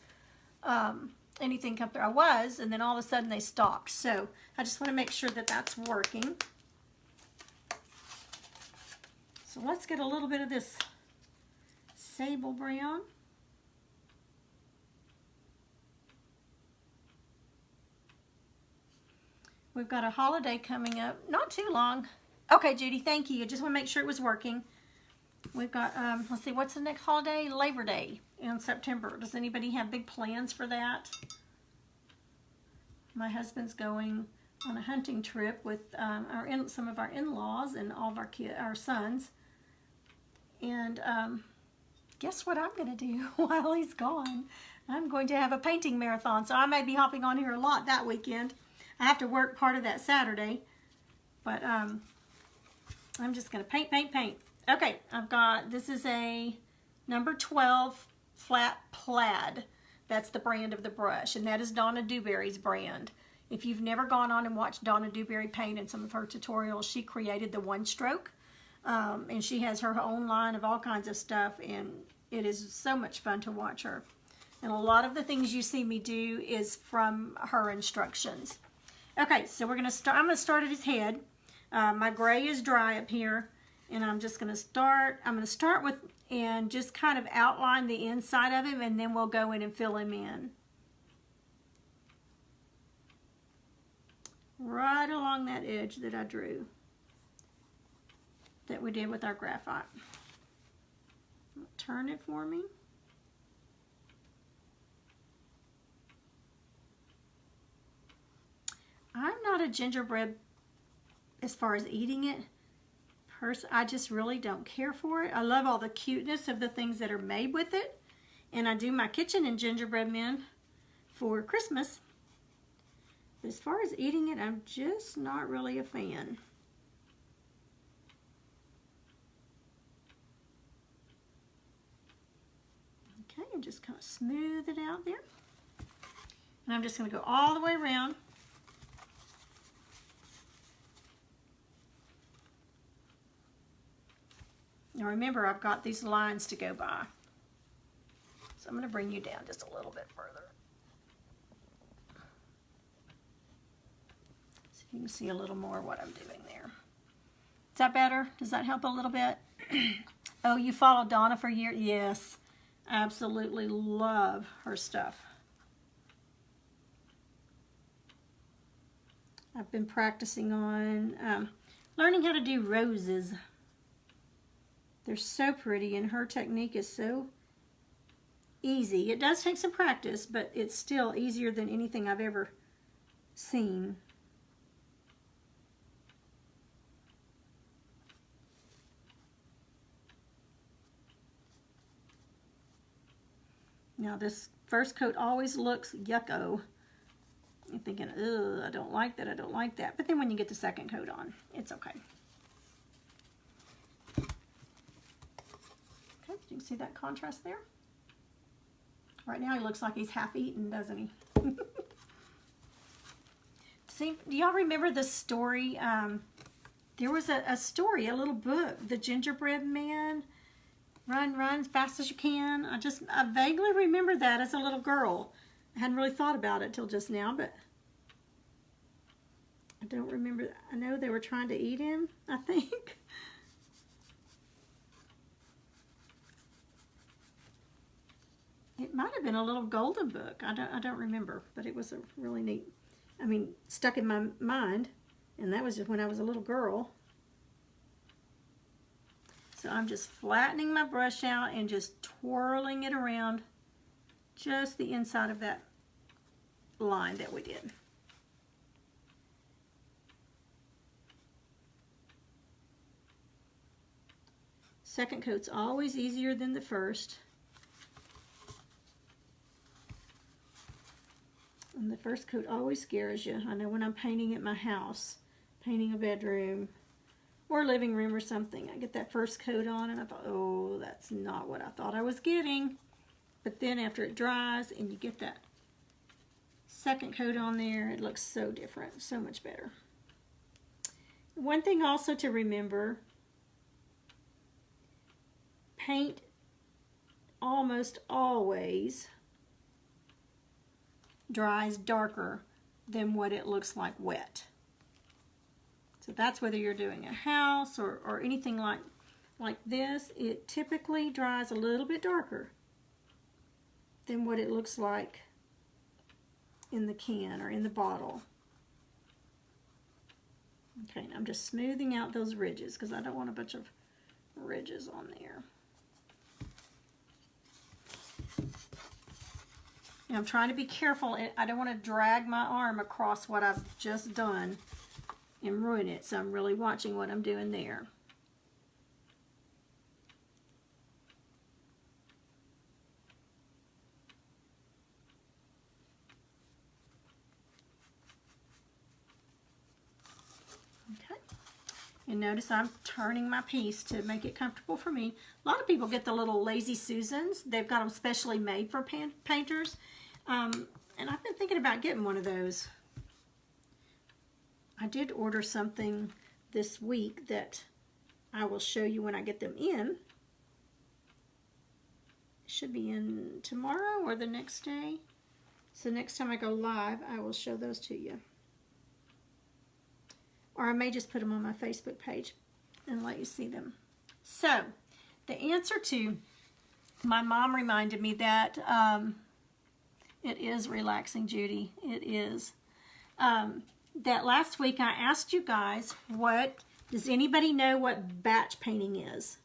Anything come through. I was, and then all of a sudden they stopped. So I just want to make sure that that's working. So let's get a little bit of this Sable Brown. We've got a holiday coming up, not too long. Okay, Judy, thank you. I just want to make sure it was working. We've got, let's see, what's the next holiday? Labor Day in September. Does anybody have big plans for that? My husband's going on a hunting trip with some of our in-laws and all of our sons. And guess what I'm going to do while he's gone? I'm going to have a painting marathon, so I may be hopping on here a lot that weekend. I have to work part of that Saturday, but I'm just going to paint, paint, paint. Okay, I've got, this is a number 12 flat plaid. That's the brand of the brush, and that is Donna Dewberry's brand. If you've never gone on and watched Donna Dewberry paint in some of her tutorials, she created the one stroke, and she has her own line of all kinds of stuff, and it is so much fun to watch her. And a lot of the things you see me do is from her instructions. Okay, so we're going to start. I'm going to start at his head. My gray is dry up here, and I'm just going to start. I'm going to start with and just kind of outline the inside of him, and then we'll go in and fill him in. Right along that edge that I drew, that we did with our graphite. Turn it for me. I'm not a gingerbread as far as eating it. I just really don't care for it. I love all the cuteness of the things that are made with it. And I do my kitchen in gingerbread men for Christmas. But as far as eating it, I'm just not really a fan. Okay, and just kind of smooth it out there. And I'm just going to go all the way around. Now remember, I've got these lines to go by. So I'm going to bring you down just a little bit further. So you can see a little more what I'm doing there. Is that better? Does that help a little bit? Oh, you followed Donna for years? Yes. Absolutely love her stuff. I've been practicing on learning how to do roses. They're so pretty, and her technique is so easy. It does take some practice, but it's still easier than anything I've ever seen. Now this first coat always looks yucko. You're thinking, ugh, I don't like that, I don't like that. But then when you get the second coat on, it's okay. Okay, you can see that contrast there? Right now he looks like he's half eaten, doesn't he? See, do y'all remember the story? There was a story, a little book, The Gingerbread Man. Run, run as fast as you can. I vaguely remember that as a little girl. I hadn't really thought about it till just now, but I don't remember. I know they were trying to eat him, I think. It might have been a little golden book. I don't remember, but it was a really neat, stuck in my mind, and that was just when I was a little girl. So I'm just flattening my brush out and just twirling it around just the inside of that line that we did. Second coat's always easier than the first. And the first coat always scares you. I know when I'm painting at my house, painting a bedroom, or living room or something. I get that first coat on and I thought, oh, that's not what I thought I was getting. But then after it dries and you get that second coat on there, it looks so different, so much better. One thing also to remember, paint almost always dries darker than what it looks like wet. So that's whether you're doing a house or anything like this, it typically dries a little bit darker than what it looks like in the can or in the bottle. Okay, I'm just smoothing out those ridges because I don't want a bunch of ridges on there. Now I'm trying to be careful. I don't want to drag my arm across what I've just done and ruin it, so I'm really watching what I'm doing there. Okay, and notice I'm turning my piece to make it comfortable for me. A lot of people get the little Lazy Susans. They've got them specially made for painters, and I've been thinking about getting one of those. I did order something this week that I will show you when I get them in. It should be in tomorrow or the next day. So next time I go live, I will show those to you. Or I may just put them on my Facebook page and let you see them. So, the answer to, my mom reminded me that it is relaxing, Judy. It is. That last week I asked you guys, does anybody know what batch painting is?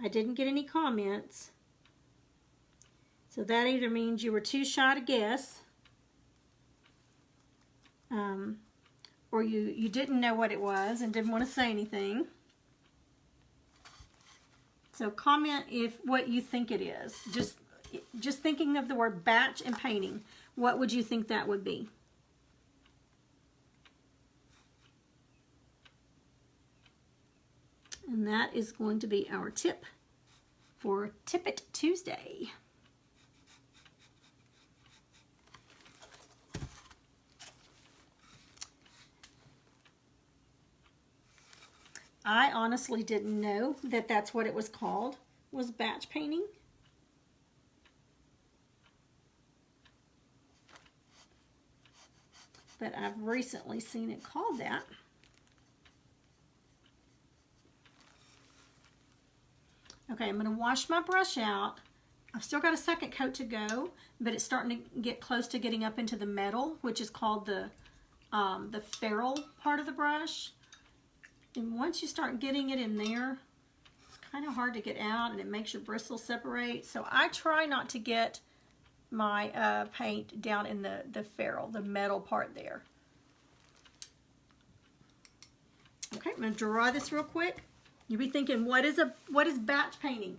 I didn't get any comments. So that either means you were too shy to guess, or you didn't know what it was and didn't want to say anything. So comment what you think it is. Just thinking of the word batch and painting. What would you think that would be? And that is going to be our tip for Tip It Tuesday. I honestly didn't know that that's what it was called, was batch painting. But I've recently seen it called that. Okay, I'm going to wash my brush out. I've still got a second coat to go, but it's starting to get close to getting up into the metal, which is called the ferrule part of the brush. And once you start getting it in there, it's kind of hard to get out, and it makes your bristles separate. So I try not to get my paint down in the ferrule, the metal part there. Okay, I'm going to dry this real quick. You'll be thinking, what is batch painting?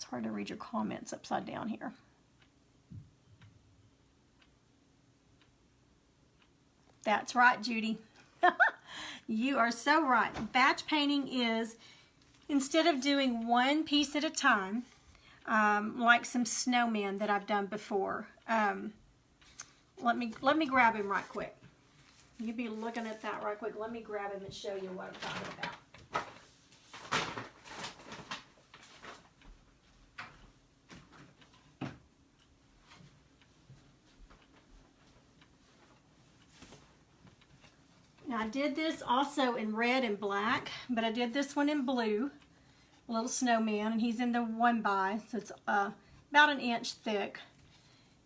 Hard to read your comments upside down here. That's right, Judy. You are so right. Batch painting is, instead of doing one piece at a time, like some snowmen that I've done before. Let me grab him right quick. You'll be looking at that right quick. Let me grab him and show you what I'm talking about. Now I did this also in red and black, but I did this one in blue, a little snowman, and he's in the 1x, so it's about an inch thick.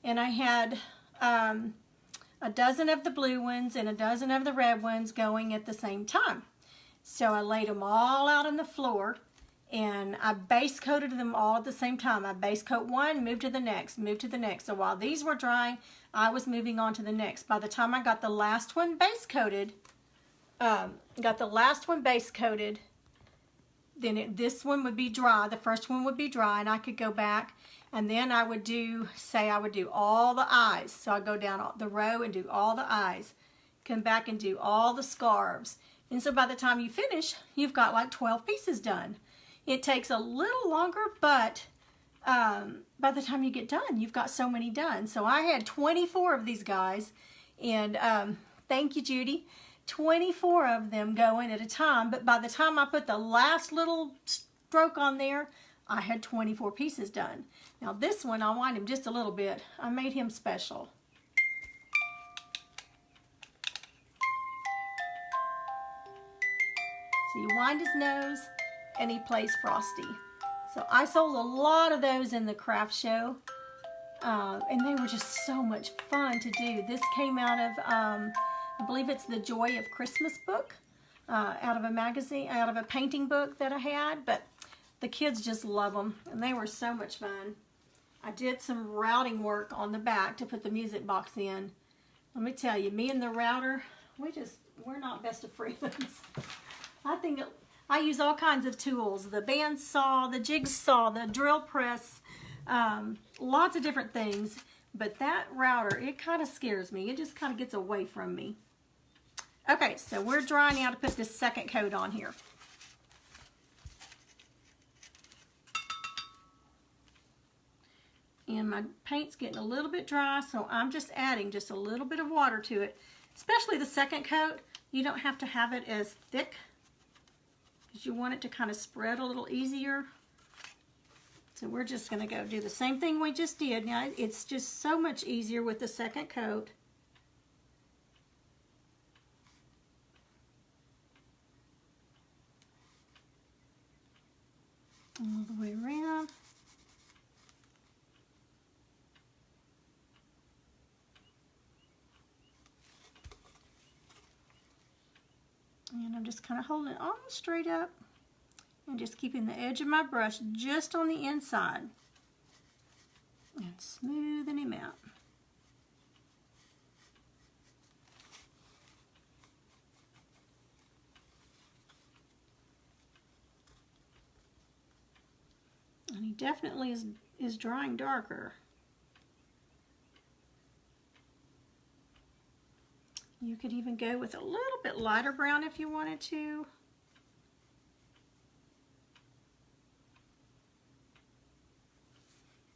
And I had a dozen of the blue ones and a dozen of the red ones going at the same time. So I laid them all out on the floor, and I base coated them all at the same time. I base coat one, move to the next, move to the next. So while these were drying, I was moving on to the next. By the time I got the last one base coated, then this one would be dry. The first one would be dry, and I could go back, and then I would do, say I would do all the eyes. So I go down the row and do all the eyes. Come back and do all the scarves. And so by the time you finish, you've got like 12 pieces done. It takes a little longer, but by the time you get done, you've got so many done. So I had 24 of these guys, and thank you, Judy. 24 of them going at a time, but by the time I put the last little stroke on there, I had 24 pieces done. Now this one, I wind him just a little bit. I made him special. So you wind his nose, and he plays Frosty. So I sold a lot of those in the craft show, and they were just so much fun to do. This came out of, I believe it's the Joy of Christmas book, out of a magazine, out of a painting book that I had, but the kids just love them, and they were so much fun. I did some routing work on the back to put the music box in. Let me tell you, me and the router, we're not best of friends. I think I use all kinds of tools, the bandsaw, the jigsaw, the drill press, lots of different things, but that router, it kind of scares me. It just kind of gets away from me. Okay, so we're dry now to put this second coat on here. And my paint's getting a little bit dry, so I'm just adding just a little bit of water to it. Especially the second coat, you don't have to have it as thick, because you want it to kind of spread a little easier. So we're just going to go do the same thing we just did. Now, it's just so much easier with the second coat. All the way around. And I'm just kind of holding it almost straight up and just keeping the edge of my brush just on the inside and smoothing him out. And he definitely is drying darker. You could even go with a little bit lighter brown if you wanted to.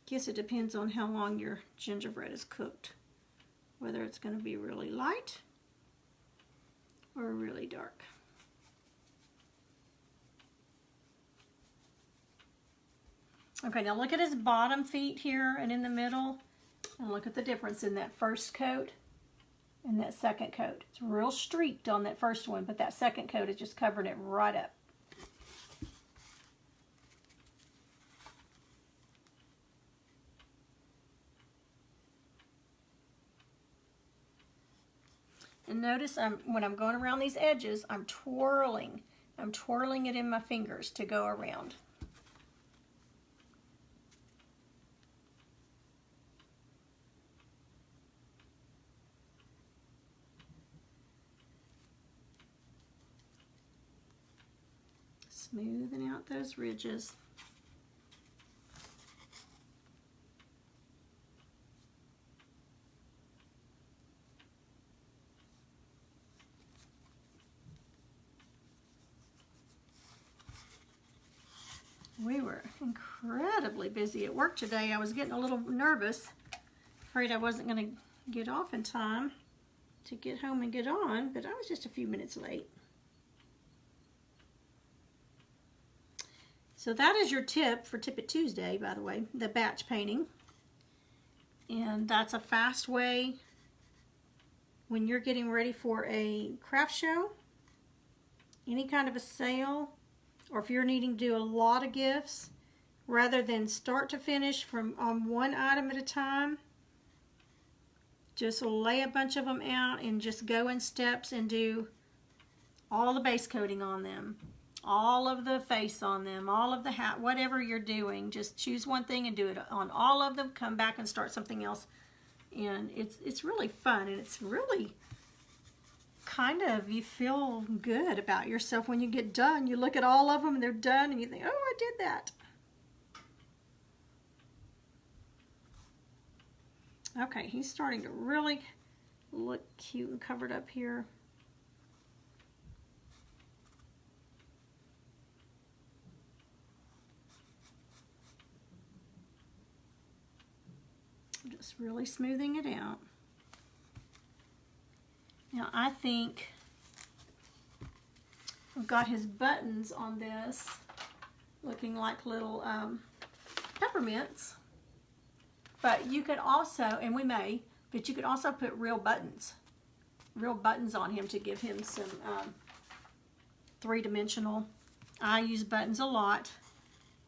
Guess it depends on how long your gingerbread is cooked, whether it's going to be really light or really dark. Okay, now look at his bottom feet here and in the middle, and look at the difference in that first coat and that second coat. It's real streaked on that first one, but that second coat is just covering it right up. And notice when I'm going around these edges, I'm twirling. I'm twirling it in my fingers to go around. Smoothing out those ridges. We were incredibly busy at work today. I was getting a little nervous, afraid I wasn't going to get off in time to get home and get on, but I was just a few minutes late. So that is your tip for Tip It Tuesday, by the way, the batch painting. And that's a fast way when you're getting ready for a craft show, any kind of a sale, or if you're needing to do a lot of gifts, rather than start to finish on one item at a time, just lay a bunch of them out and just go in steps and do all the base coating on them, all of the face on them, all of the hat, whatever you're doing. Just choose one thing and do it on all of them. Come back and start something else. And it's really fun, and it's really kind of, you feel good about yourself when you get done. You look at all of them and they're done and you think, oh, I did that. Okay, he's starting to really look cute and covered up here. I'm just really smoothing it out. Now I think I've got his buttons on this looking like little peppermints. But you could also, and we may, but you could also put real buttons on him to give him some three-dimensional. I use buttons a lot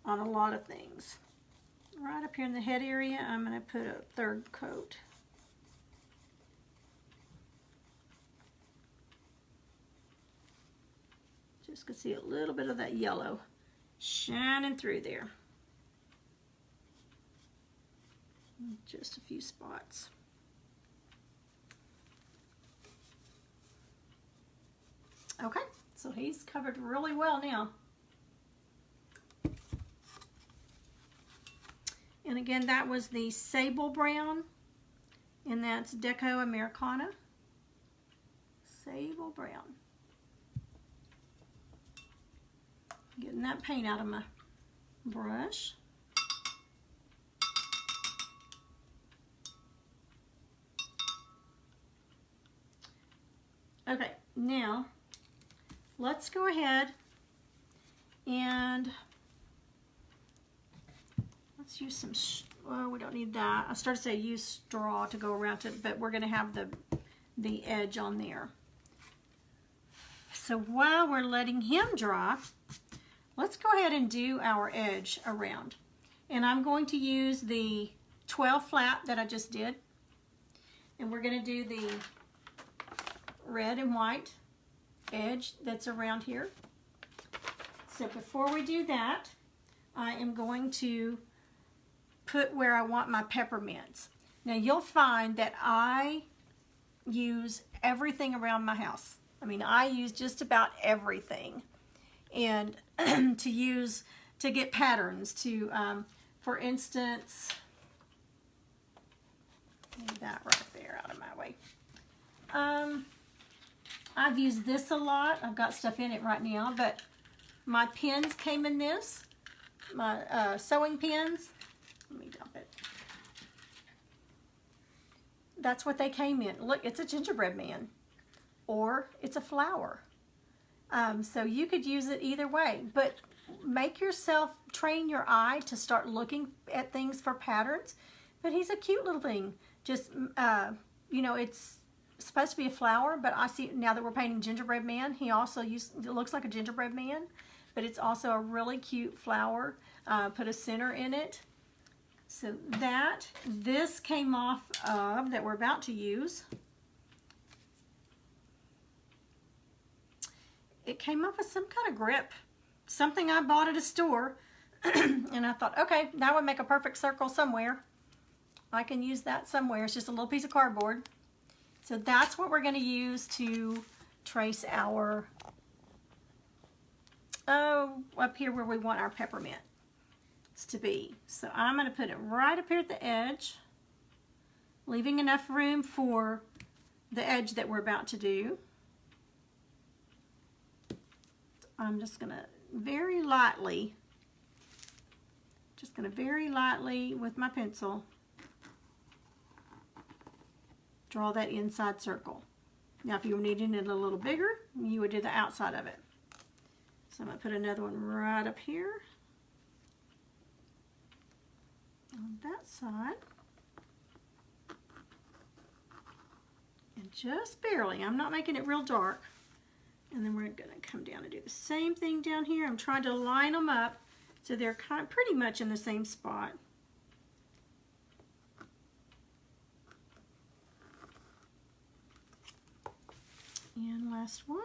on a lot of things. Right up here in the head area, I'm going to put a third coat. Just can see a little bit of that yellow shining through there. Just a few spots. Okay, so he's covered really well now. And again, that was the sable brown, and that's Deco Americana. Sable brown. Getting that paint out of my brush. Okay, now let's go ahead and let's use some, well, we don't need that. I started to say use straw to go around it, but we're going to have the edge on there. So while we're letting him dry, let's go ahead and do our edge around. And I'm going to use the 12 flat that I just did. And we're going to do the red and white edge that's around here. So before we do that, I am going to put where I want my peppermints. Now you'll find that I use everything around my house. I mean, I use just about everything. And to get patterns, for instance, leave that right there out of my way. I've used this a lot. I've got stuff in it right now, but my pins came in this. My sewing pins. Let me dump it. That's what they came in. Look, it's a gingerbread man, or it's a flower. So you could use it either way, but make yourself, train your eye to start looking at things for patterns. But he's a cute little thing. Just, you know, it's supposed to be a flower, but I see now that we're painting gingerbread man, he also it looks like a gingerbread man, but it's also a really cute flower. Put a center in it. So this came off of, that we're about to use. It came up with some kind of grip, something I bought at a store, and I thought, okay, that would make a perfect circle somewhere. I can use that somewhere. It's just a little piece of cardboard. So that's what we're going to use to trace our, up here where we want our peppermint to be. So I'm going to put it right up here at the edge, leaving enough room for the edge that we're about to do. I'm just going to very lightly with my pencil draw that inside circle. Now if you were needing it a little bigger, you would do the outside of it. So I'm going to put another one right up here on that side. And just barely, I'm not making it real dark. And then we're going to come down and do the same thing down here. I'm trying to line them up so they're pretty much in the same spot. And last one.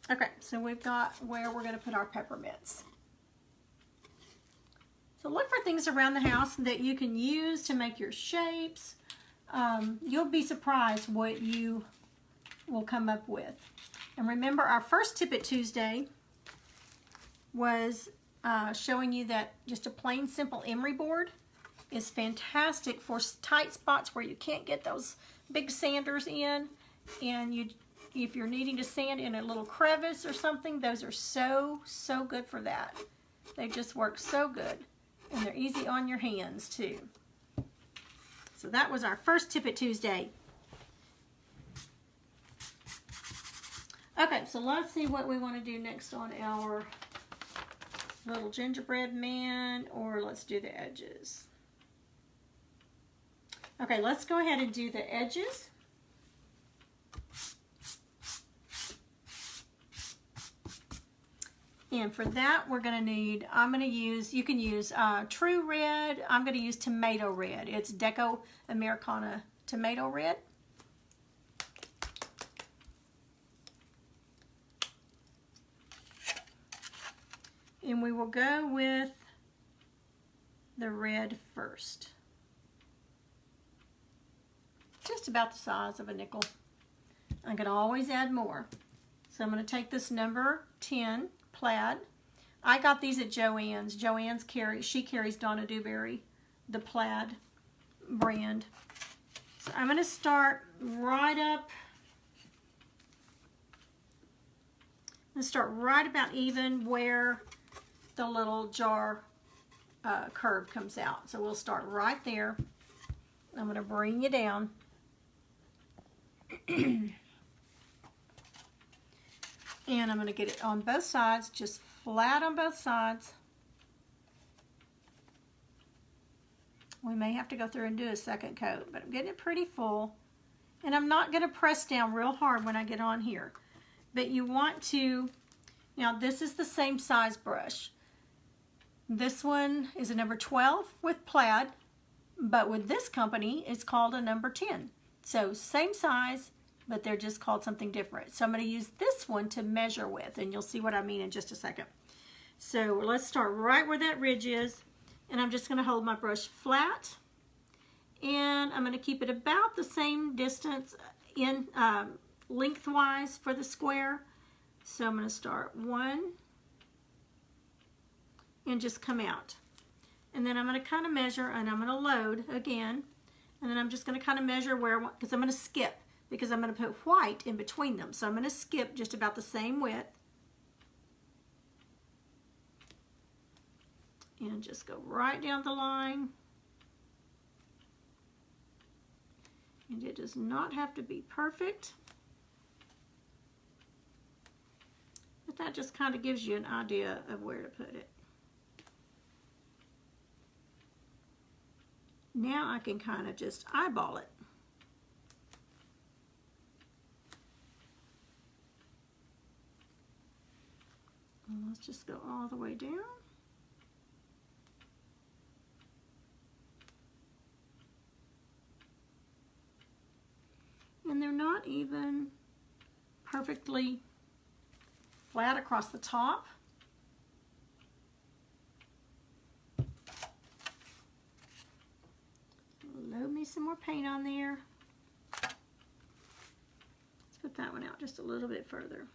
Okay, so we've got where we're going to put our peppermints. So look for things around the house that you can use to make your shapes. You'll be surprised what you will come up with. And remember, our first Tip It Tuesday was showing you that just a plain simple emery board is fantastic for tight spots where you can't get those big sanders in, and if you're needing to sand in a little crevice or something, those are so good for that. They just work so good, and they're easy on your hands too. So that was our first Tip It Tuesday. Okay, so let's see what we want to do next on our little gingerbread man, or let's do the edges. Okay, let's go ahead and do the edges. And for that, we're going to need, you can use True Red. I'm going to use Tomato Red. It's Deco Americana Tomato Red. And we will go with the red first. Just about the size of a nickel. I can always add more. So I'm going to take this number 10 plaid. I got these at Joann's. Joann's carries Donna Dewberry, the plaid brand. So I'm going to start right up. I'm going to start right about even where the little jar curve comes out. So we'll start right there. I'm going to bring you down. And I'm going to get it on both sides, just flat on both sides. We may have to go through and do a second coat, but I'm getting it pretty full. And I'm not going to press down real hard when I get on here. But you want to, now this is the same size brush. This one is a number 12 with plaid, but with this company, it's called a number 10. So same size, but they're just called something different. So I'm going to use this one to measure with, and you'll see what I mean in just a second. So let's start right where that ridge is, and I'm just going to hold my brush flat, and I'm going to keep it about the same distance in lengthwise for the square. So I'm going to start 1 and just come out. And then I'm going to kind of measure, and I'm going to load again, and then I'm just going to kind of measure where, because I'm going to skip, because I'm going to put white in between them. So I'm going to skip just about the same width. And just go right down the line. And it does not have to be perfect. But that just kind of gives you an idea of where to put it. Now I can kind of just eyeball it. And let's just go all the way down. And they're not even perfectly flat across the top. Load me some more paint on there. Let's put that one out just a little bit further.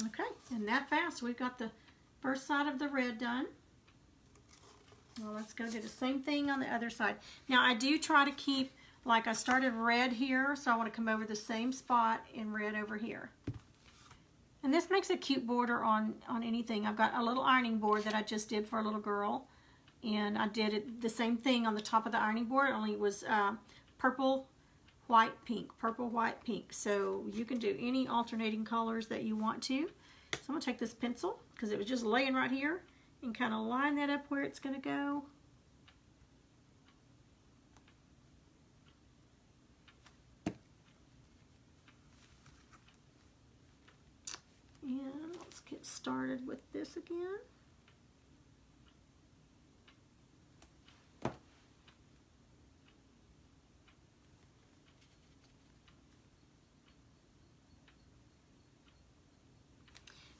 Okay, and that fast, we've got the first side of the red done. Well, let's go do the same thing on the other side. Now, I do try to keep, like I started red here, so I want to come over the same spot in red over here. And this makes a cute border on anything. I've got a little ironing board that I just did for a little girl, and I did it the same thing on the top of the ironing board, only it was purple, white, pink, purple, white, pink. So you can do any alternating colors that you want to. So I'm going to take this pencil, because it was just laying right here, and kind of line that up where it's going to go. started with this again.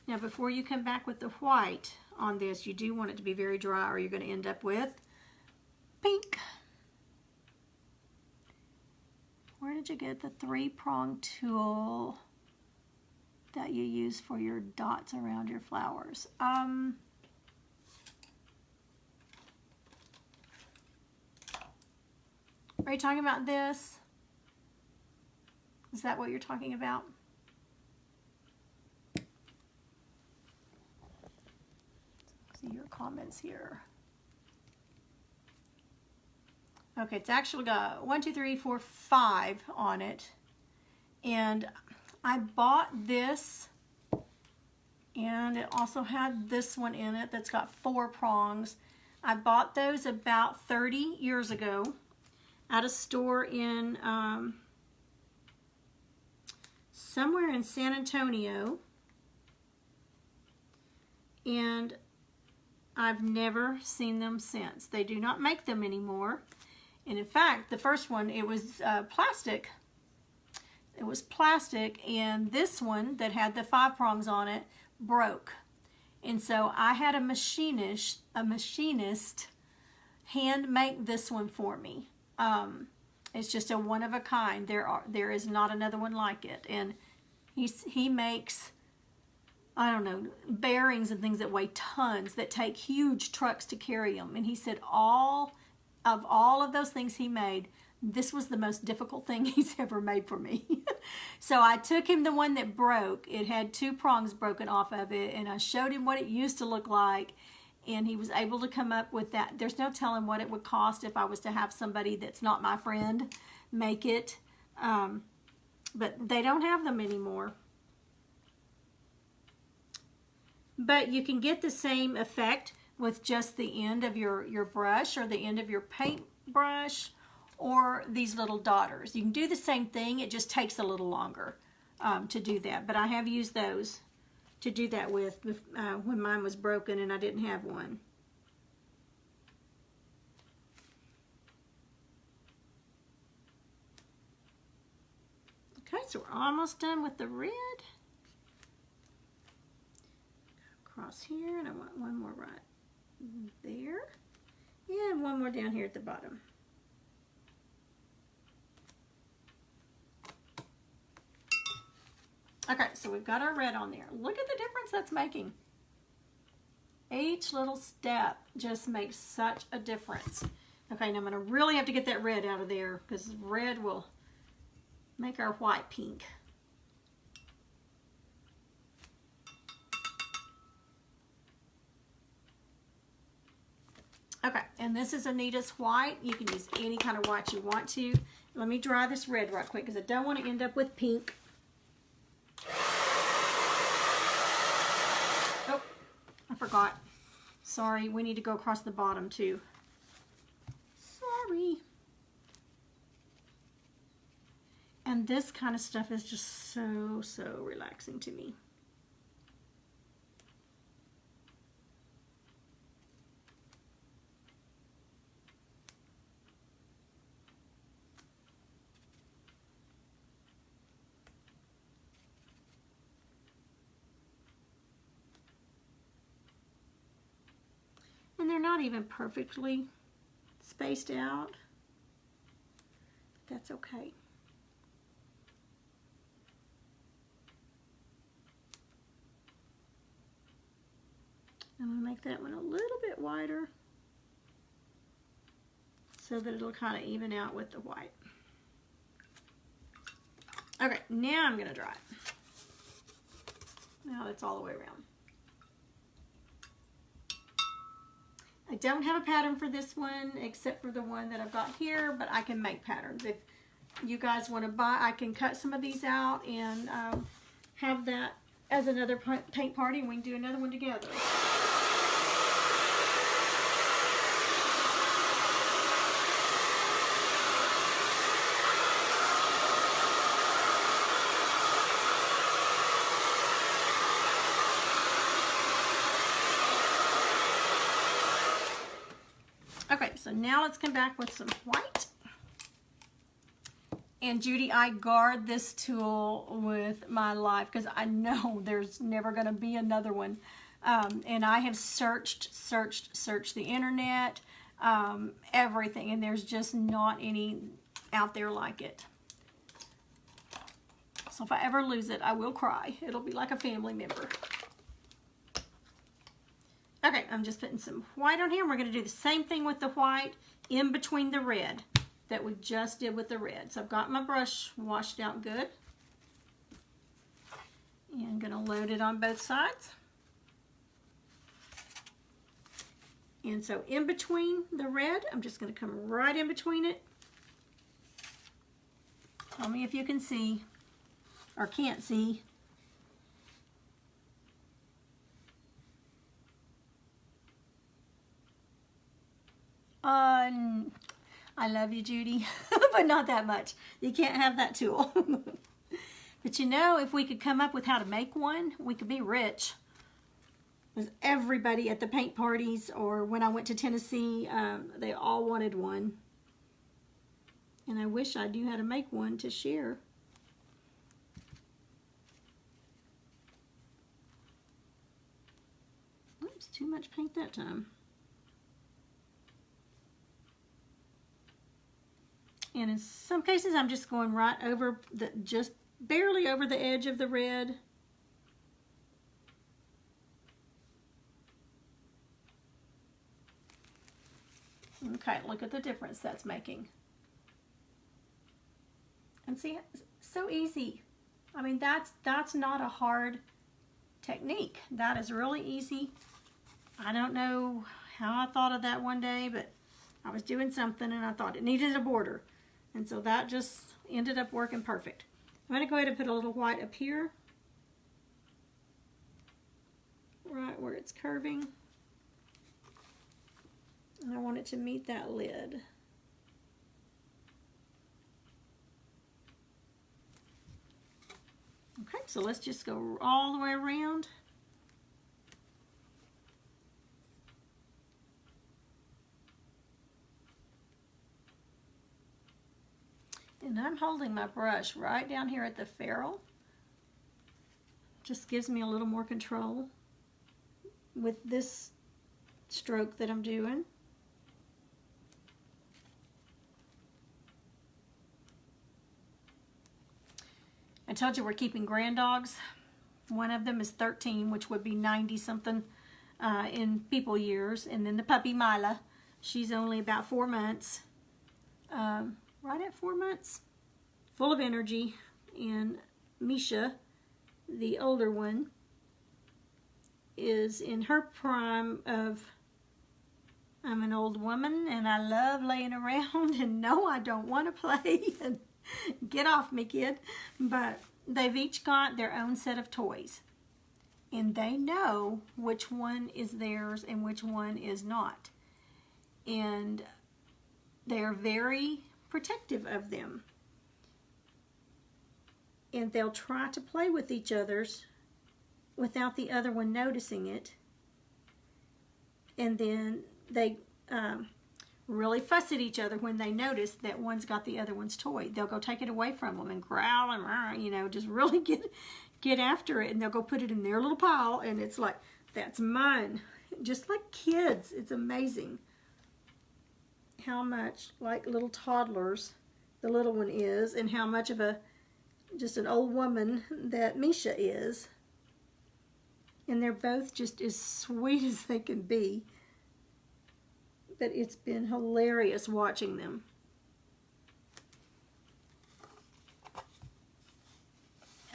Now before you come back with the white on this, you do want it to be very dry or you're going to end up with pink. Where did you get the 3-prong tool that you use for your dots around your flowers? Are you talking about this? Is that what you're talking about? See your comments here. Okay, it's actually got 1, 2, 3, 4, 5 on it. And I bought this, and it also had this one in it that's got 4 prongs. I bought those about 30 years ago at a store in somewhere in San Antonio. And I've never seen them since. They do not make them anymore. And in fact, the first one, it was plastic. It was plastic, and this one that had the 5 prongs on it broke. And so I had a machinist hand make this one for me. It's just a one of a kind. There is not another one like it. And he makes, I don't know, bearings and things that weigh tons, that take huge trucks to carry them. And he said all of those things he made, this was the most difficult thing he's ever made for me. So I took him the one that broke. It had 2 prongs broken off of it, and I showed him what it used to look like, and he was able to come up with that. There's no telling what it would cost if I was to have somebody that's not my friend make it, but they don't have them anymore. But you can get the same effect with just the end of your brush or the end of your paint brush or these little daughters. You can do the same thing, it just takes a little longer to do that. But I have used those to do that with when mine was broken and I didn't have one. Okay, so we're almost done with the red. Across here, and I want one more right there, and one more down here at the bottom. Okay, so we've got our red on there. Look at the difference that's making. Each little step just makes such a difference. Okay, now I'm going to really have to get that red out of there because red will make our white pink. Okay, and this is Anita's white. You can use any kind of white you want to. Let me dry this red right quick because I don't want to end up with pink. Oh, I forgot. Sorry, we need to go across the bottom too. Sorry. And this kind of stuff is just so relaxing to me. And they're not even perfectly spaced out. That's okay. I'm going to make that one a little bit wider so that it'll kind of even out with the white. Okay, now I'm going to dry it. Now it's all the way around. I don't have a pattern for this one except for the one that I've got here, but I can make patterns. If you guys want to buy, I can cut some of these out and have that as another paint party, and we can do another one together. now let's come back with some white. And Judy, I guard this tool with my life because I know there's never going to be another one. And I have searched the internet, everything, and there's just not any out there like it. So if I ever lose it, I will cry. It'll be like a family member. Okay, I'm just putting some white on here, and we're going to do the same thing with the white in between the red that we just did with the red. So I've got my brush washed out good. And I'm going to load it on both sides. And so in between the red, I'm just going to come right in between it. Tell me if you can see or can't see. I love you, Judy, but not that much. You can't have that tool. But you know, if we could come up with how to make one, we could be rich. Because everybody at the paint parties or when I went to Tennessee, they all wanted one. And I wish I knew how to make one to share. Oops, too much paint that time. And in some cases, I'm just going right over just barely over the edge of the red. Okay, look at the difference that's making. And see, it's so easy. I mean, that's not a hard technique. That is really easy. I don't know how I thought of that one day, but I was doing something and I thought it needed a border. And so that just ended up working perfect. I'm going to go ahead and put a little white up here, right where it's curving. And I want it to meet that lid. Okay, so let's just go all the way around. And I'm holding my brush right down here at the ferrule. Just gives me a little more control with this stroke that I'm doing. I told you we're keeping grand dogs. One of them is 13, which would be 90 something in people years. And then the puppy Mila, she's only about 4 months. Right at 4 months, full of energy. And Misha, the older one, is in her prime of, I'm an old woman and I love laying around and no, I don't want to play and get off me, kid. But they've each got their own set of toys and they know which one is theirs and which one is not. And they're very protective of them. And they'll try to play with each other's without the other one noticing it. And then they really fuss at each other when they notice that one's got the other one's toy. They'll go take it away from them and growl and, you know, just really get after it. And they'll go put it in their little pile and it's like, that's mine. Just like kids. It's amazing how much like little toddlers the little one is and how much of just an old woman that Misha is. And they're both just as sweet as they can be. But it's been hilarious watching them.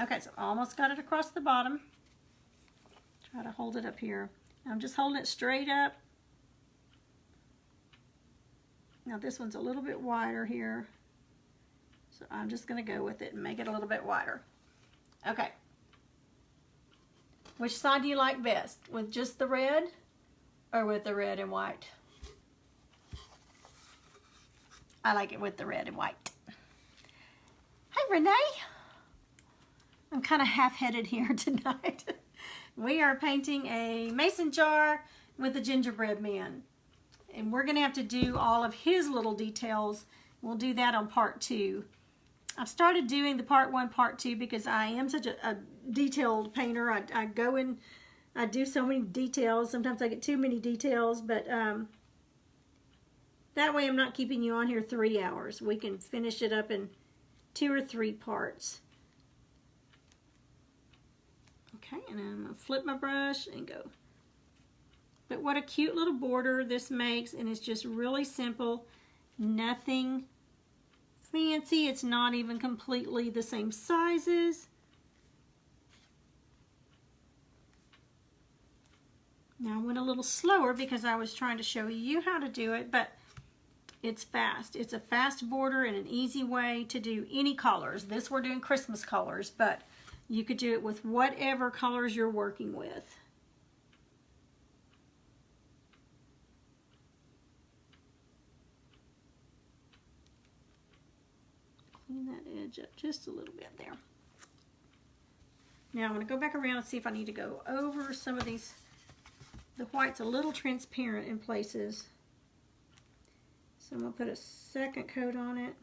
Okay, so almost got it across the bottom. Try to hold it up here. I'm just holding it straight up. Now this one's a little bit wider here. So I'm just going to go with it and make it a little bit wider. Okay. Which side do you like best? With just the red or with the red and white? I like it with the red and white. Hi, Renee. I'm kind of half-headed here tonight. We are painting a mason jar with a gingerbread man. And we're going to have to do all of his little details. We'll do that on part 2. I've started doing the part 1, part 2 because I am such a detailed painter. I go in, I do so many details. Sometimes I get too many details, but that way I'm not keeping you on here 3 hours. We can finish it up in 2 or 3 parts. Okay, and I'm going to flip my brush and go. But what a cute little border this makes, and it's just really simple. Nothing fancy. It's not even completely the same sizes. Now I went a little slower because I was trying to show you how to do it, but it's fast. It's a fast border and an easy way to do any colors. This we're doing Christmas colors, but you could do it with whatever colors you're working with. Clean that edge up just a little bit there. Now I'm going to go back around and see if I need to go over some of these. The white's a little transparent in places. So I'm going to put a second coat on it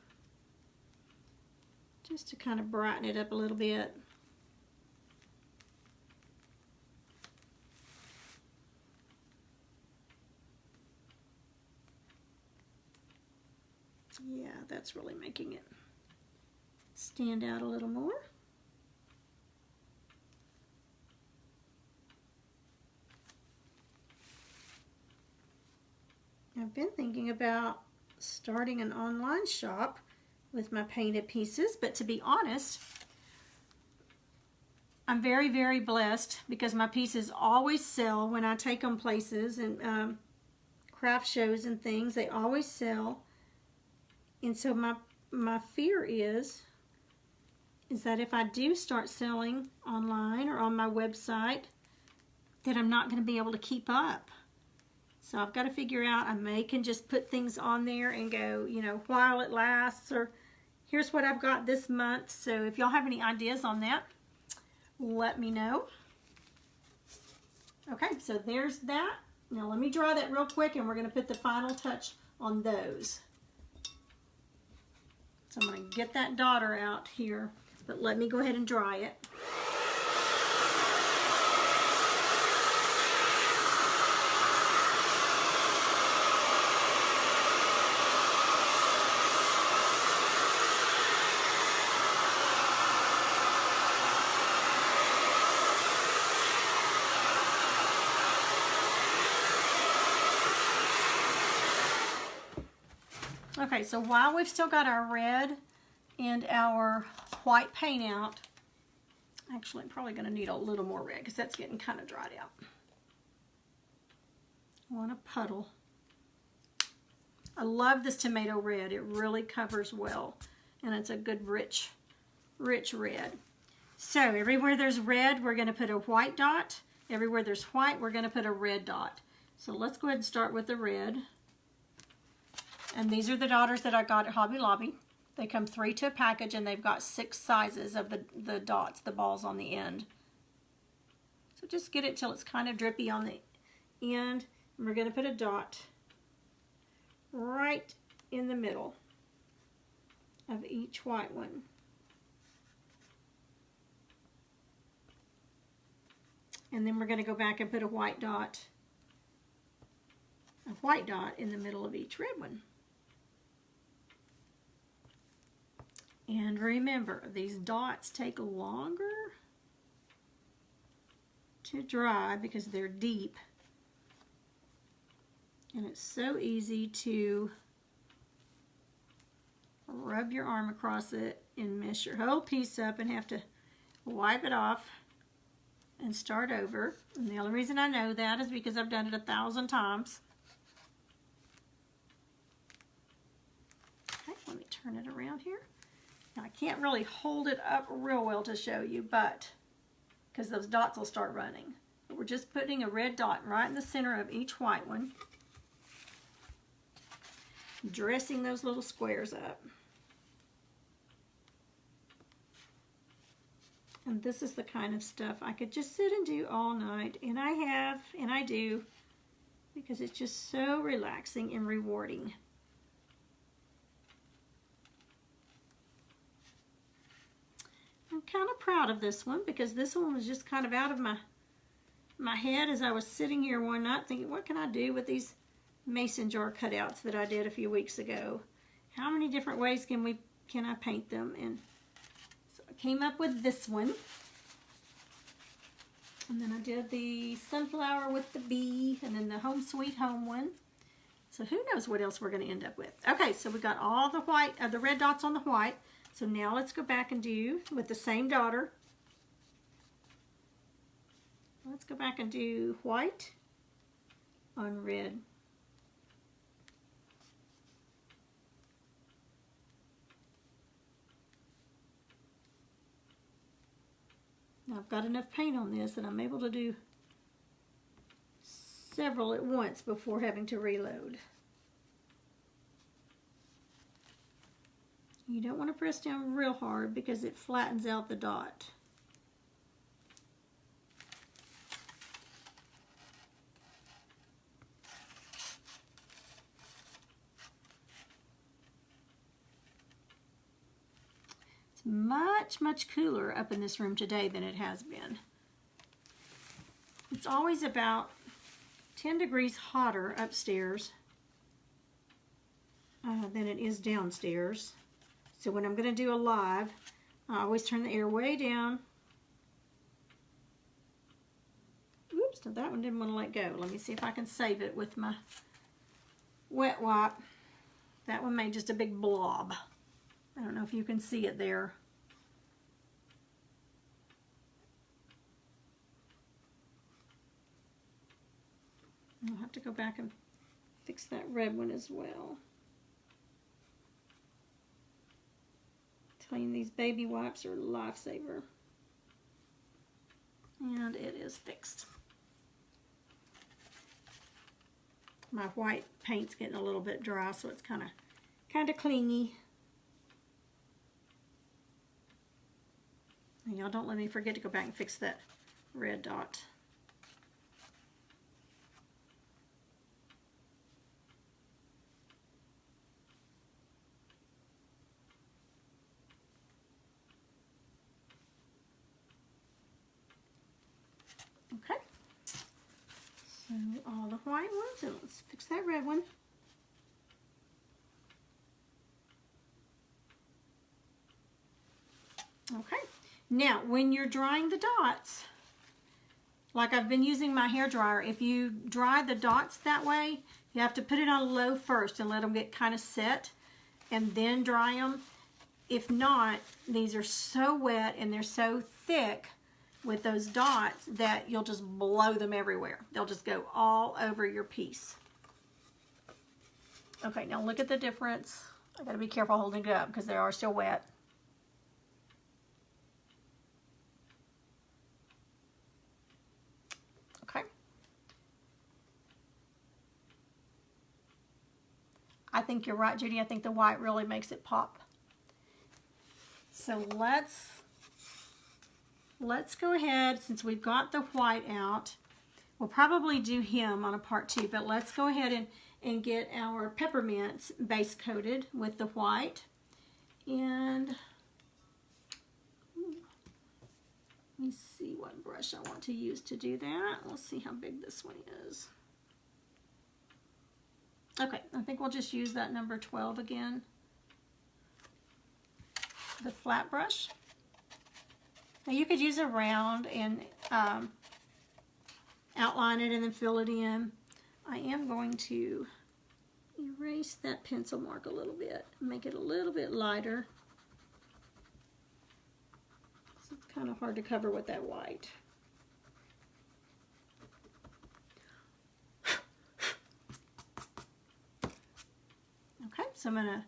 just to kind of brighten it up a little bit. Yeah, that's really making it stand out a little more. I've been thinking about starting an online shop with my painted pieces, but to be honest, I'm very, very blessed because my pieces always sell when I take them places and craft shows and things. They always sell. And so my fear is that if I do start selling online or on my website, that I'm not going to be able to keep up. So I've got to figure out, I can just put things on there and go, you know, while it lasts, or here's what I've got this month. So if y'all have any ideas on that, let me know. Okay, so there's that. Now let me dry that real quick and we're going to put the final touch on those. So I'm going to get that daughter out here, but let me go ahead and dry it. Okay, so while we've still got our red and our white paint out, actually I'm probably going to need a little more red because that's getting kind of dried out. I want a puddle. I love this tomato red. It really covers well, and it's a good rich red. So everywhere there's red, we're going to put a white dot. Everywhere there's white, we're going to put a red dot. So let's go ahead and start with the red. And these are the daughters that I got at Hobby Lobby. They come 3 to a package, and they've got 6 sizes of the dots, the balls on the end. So just get it till it's kind of drippy on the end. And we're going to put a dot right in the middle of each white one. And then we're going to go back and put a white dot in the middle of each red one. And remember, these dots take longer to dry because they're deep. And it's so easy to rub your arm across it and mess your whole piece up and have to wipe it off and start over. And the only reason I know that is because I've done it 1,000 times. Okay, let me turn it around here. Now, I can't really hold it up real well to show you, but because those dots will start running. But we're just putting a red dot right in the center of each white one, dressing those little squares up. And this is the kind of stuff I could just sit and do all night, and I have, and I do, because it's just so relaxing and rewarding. I'm kind of proud of this one because this one was just kind of out of my head as I was sitting here one night thinking, what can I do with these mason jar cutouts that I did a few weeks ago? How many different ways can I paint them? And so I came up with this one. And then I did the sunflower with the bee, and then the home sweet home one. So who knows what else we're going to end up with. Okay, so we got all the white, the red dots on the white. So now let's go back and do with the same daughter. Let's go back and do white on red. Now I've got enough paint on this that I'm able to do several at once before having to reload. You don't want to press down real hard because it flattens out the dot. Much, much cooler up in this room today than it has been. It's always about 10 degrees hotter upstairs than it is downstairs. So when I'm going to do a live, I always turn the air way down. Oops, that one didn't want to let go. Let me see if I can save it with my wet wipe. That one made just a big blob. I don't know if you can see it there. I'll have to go back and fix that red one as well. I'm telling you, these baby wipes are a lifesaver. And it is fixed. My white paint's getting a little bit dry, so it's kind of clingy. And y'all don't let me forget to go back and fix that red dot. Okay. So all the white ones, and let's fix that red one. Okay. Now, when you're drying the dots, like I've been using my hair dryer, if you dry the dots that way, you have to put it on low first and let them get kind of set and then dry them. If not, these are so wet and they're so thick with those dots that you'll just blow them everywhere. They'll just go all over your piece. Okay, now look at the difference. I gotta be careful holding it up because they are still wet. I think you're right, Judy. I think the white really makes it pop. So let's go ahead, since we've got the white out. We'll probably do him on a part 2, but let's go ahead and get our peppermints base coated with the white. And let me see what brush I want to use to do that. Let's see how big this one is. Okay, I think we'll just use that number 12 again. The flat brush. Now you could use a round and outline it and then fill it in. I am going to erase that pencil mark a little bit, make it a little bit lighter. So it's kind of hard to cover with that white. Okay, so I'm going to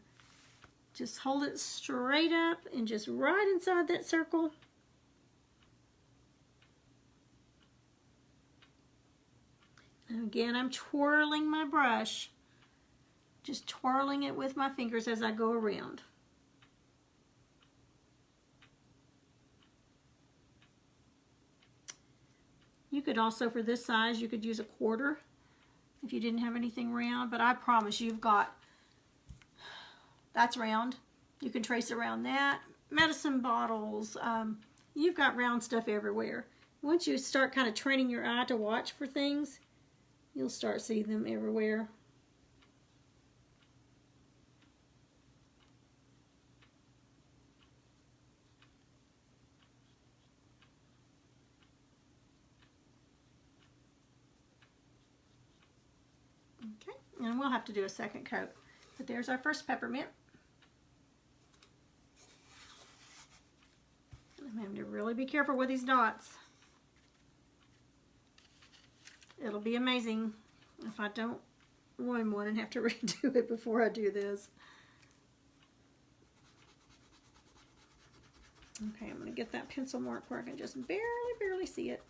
just hold it straight up and just right inside that circle. And again, I'm twirling my brush, just twirling it with my fingers as I go around. You could also, for this size, you could use a quarter if you didn't have anything round, but I promise you've got, that's round. You can trace around that. Medicine bottles, you've got round stuff everywhere. Once you start kind of training your eye to watch for things, you'll start seeing them everywhere. Okay, and we'll have to do a second coat. But there's our first peppermint. I'm having to really be careful with these dots. It'll be amazing if I don't ruin one and have to redo it before I do this. Okay, I'm going to get that pencil mark where I can just barely see it.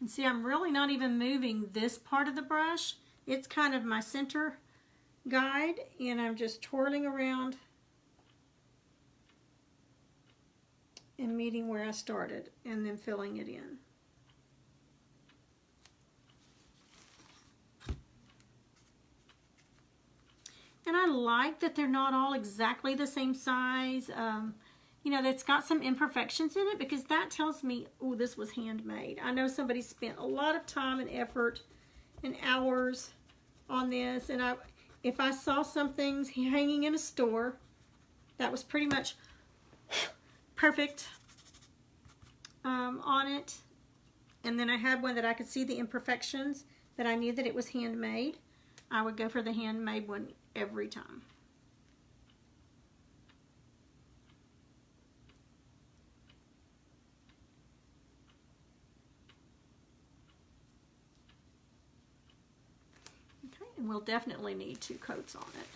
And see, I'm really not even moving this part of the brush. It's kind of my center guide, and I'm just twirling around and meeting where I started and then filling it in. And I like that they're not all exactly the same size. You know, that's got some imperfections in it, because that tells me, oh, this was handmade. I know somebody spent a lot of time and effort and hours on this, and if I saw something hanging in a store that was pretty much perfect on it, and then I had one that I could see the imperfections, that I knew that it was handmade, I would go for the handmade one every time. Okay, and we'll definitely need 2 coats on it.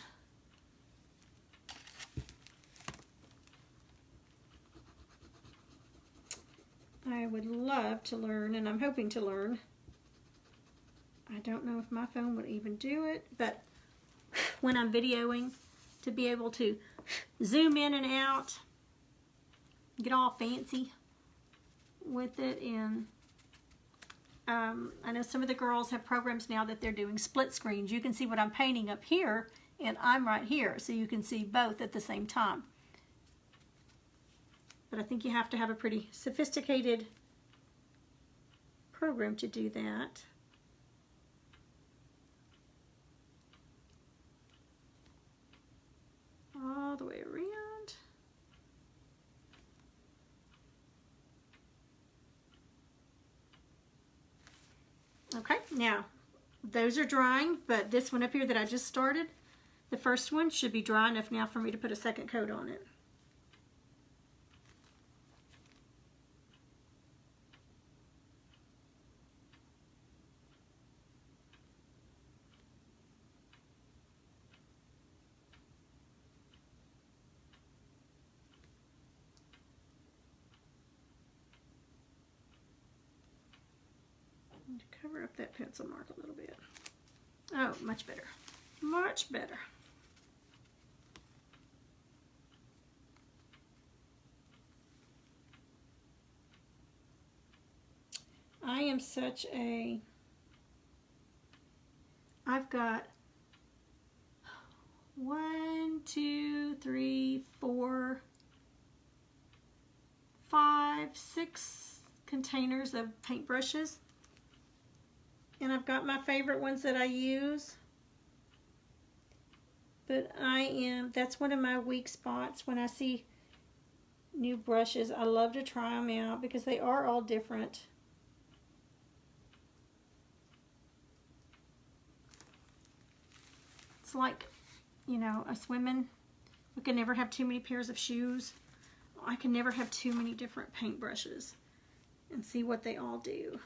I would love to learn, and I'm hoping to learn. I don't know if my phone would even do it, but when I'm videoing, to be able to zoom in and out, get all fancy with it. And I know some of the girls have programs now that they're doing split screens. You can see what I'm painting up here, and I'm right here, so you can see both at the same time. But I think you have to have a pretty sophisticated program to do that. All the way around. Okay, now those are drying, but this one up here that I just started, the first one, should be dry enough now for me to put a second coat on it. To cover up that pencil mark a little bit. Oh, much better. Much better. I am such a... I've got 1, 2, 3, 4, 5, 6 containers of paintbrushes. And I've got my favorite ones that I use. But that's one of my weak spots when I see new brushes. I love to try them out because they are all different. It's like, you know, us women, we can never have too many pairs of shoes. I can never have too many different paintbrushes, and see what they all do.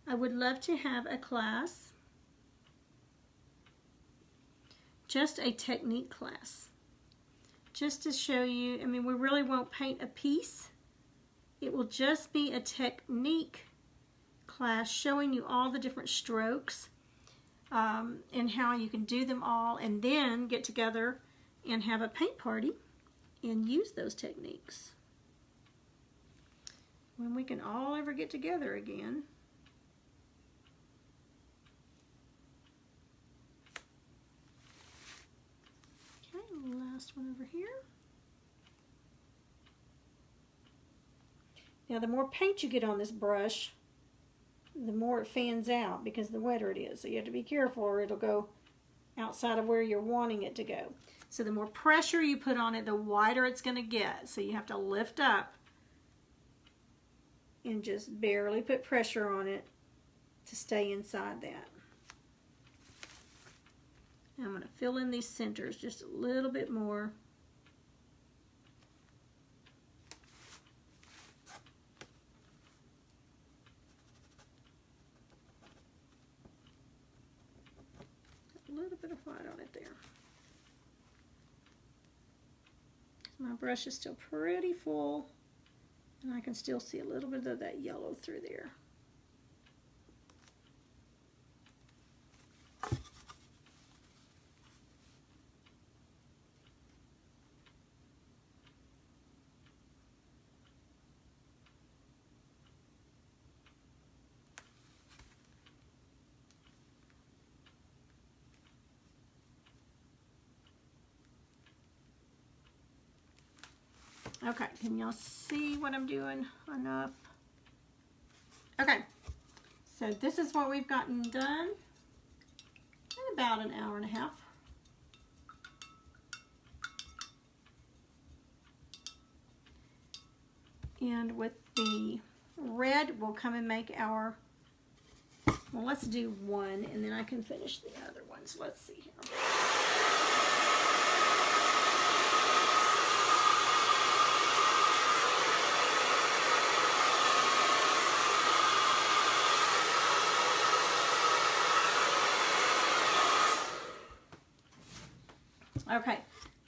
I would love to have a class, just a technique class, just to show you. I mean, we really won't paint a piece, It will just be a technique class showing you all the different strokes and how you can do them all, and then get together and have a paint party and use those techniques when we can all ever get together again. Okay, last one over here. Now the more paint you get on this brush, the more it fans out, because the wetter it is. So you have to be careful or it'll go outside of where you're wanting it to go. So the more pressure you put on it, the wider it's going to get. So you have to lift up and just barely put pressure on it to stay inside that. And I'm going to fill in these centers just a little bit more. A little bit of white on it there. My brush is still pretty full, and I can still see a little bit of that yellow through there. Okay, can y'all see what I'm doing enough? Okay, so this is what we've gotten done in about an hour and a half. And with the red, we'll come and make our, well, let's do one and then I can finish the other ones. Let's see here. Okay,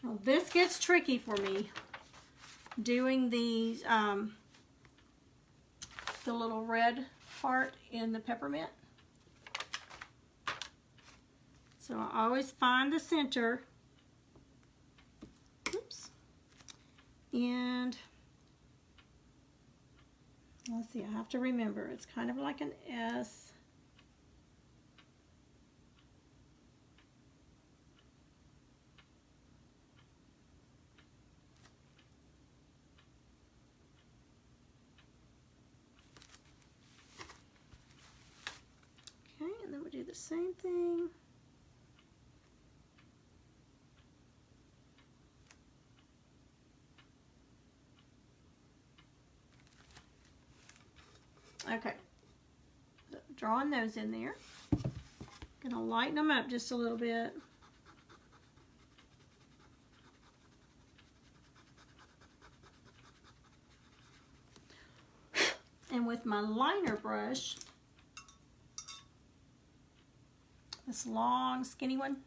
well, this gets tricky for me doing these, the little red part in the peppermint. So I always find the center. Oops. And let's see, I have to remember, it's kind of like an S. And then we'll do the same thing. Okay, so drawing those in there. Gonna lighten them up just a little bit. And with my liner brush, this long, skinny one,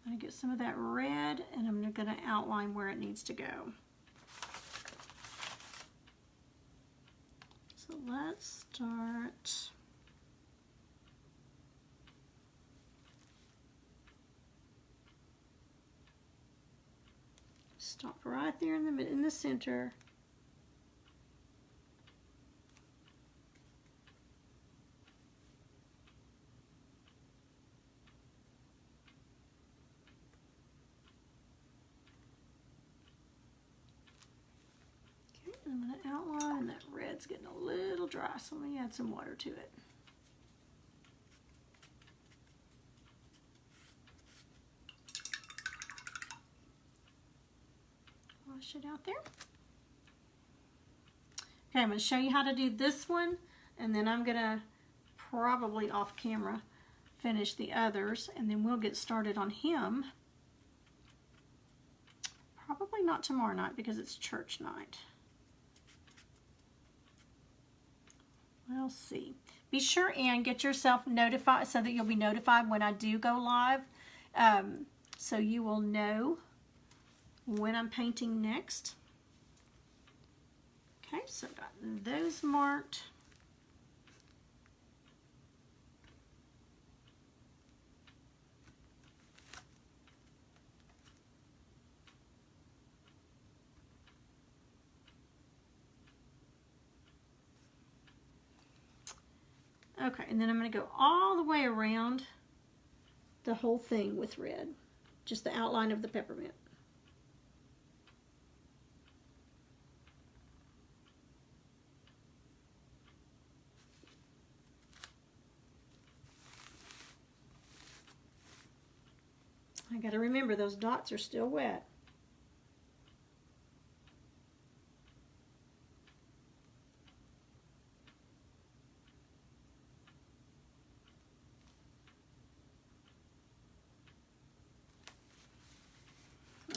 I'm going to get some of that red and I'm going to outline where it needs to go. So let's start. Stop right there in the center. I'm going to outline, and that red's getting a little dry, so let me add some water to it. Wash it out there. Okay, I'm going to show you how to do this one, and then I'm going to probably off camera finish the others, and then we'll get started on him. Probably not tomorrow night because it's church night. We'll see. Be sure and get yourself notified so that you'll be notified when I do go live, so you will know when I'm painting next. Okay, so I've got those marked. Okay, and then I'm going to go all the way around the whole thing with red, just the outline of the peppermint. I got to remember those dots are still wet.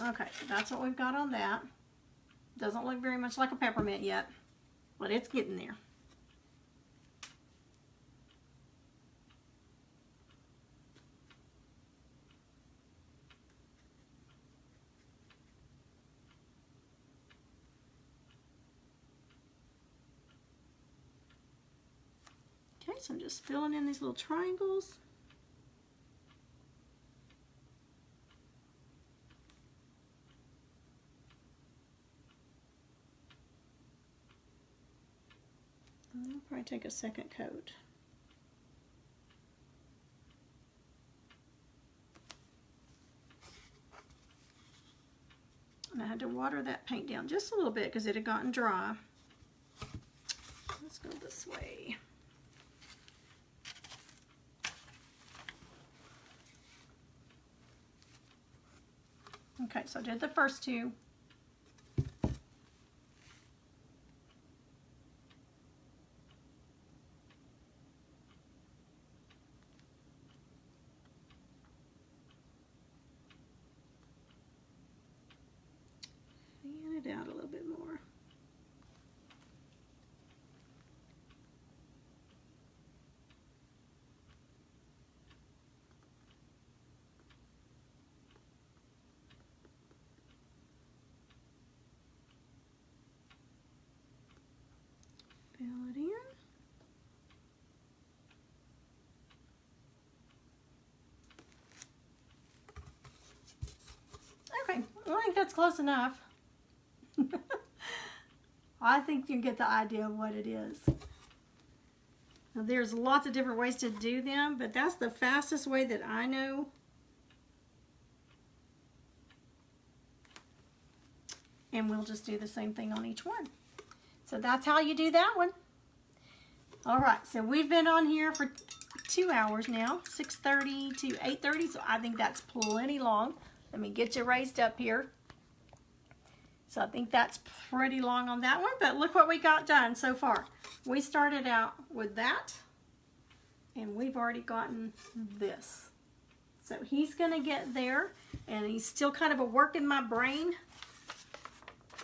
Okay, so that's what we've got on that. Doesn't look very much like a peppermint yet, but it's getting there. Okay, so I'm just filling in these little triangles. I'll probably take a second coat. And I had to water that paint down just a little bit because it had gotten dry. Let's go this way. Okay, so I did the first two. Fan it out a little bit more. Fill it in. Okay, I think that's close enough. I think you get the idea of what it is. Now, there's lots of different ways to do them, but that's the fastest way that I know. And we'll just do the same thing on each one. So that's how you do that one. All right, so we've been on here for 2 hours now, 6:30 to 8:30, so I think that's plenty long. Let me get you raised up here. So I think that's pretty long on that one, but look what we got done so far. We started out with that, and we've already gotten this. So he's gonna get there, and he's still kind of a work in my brain,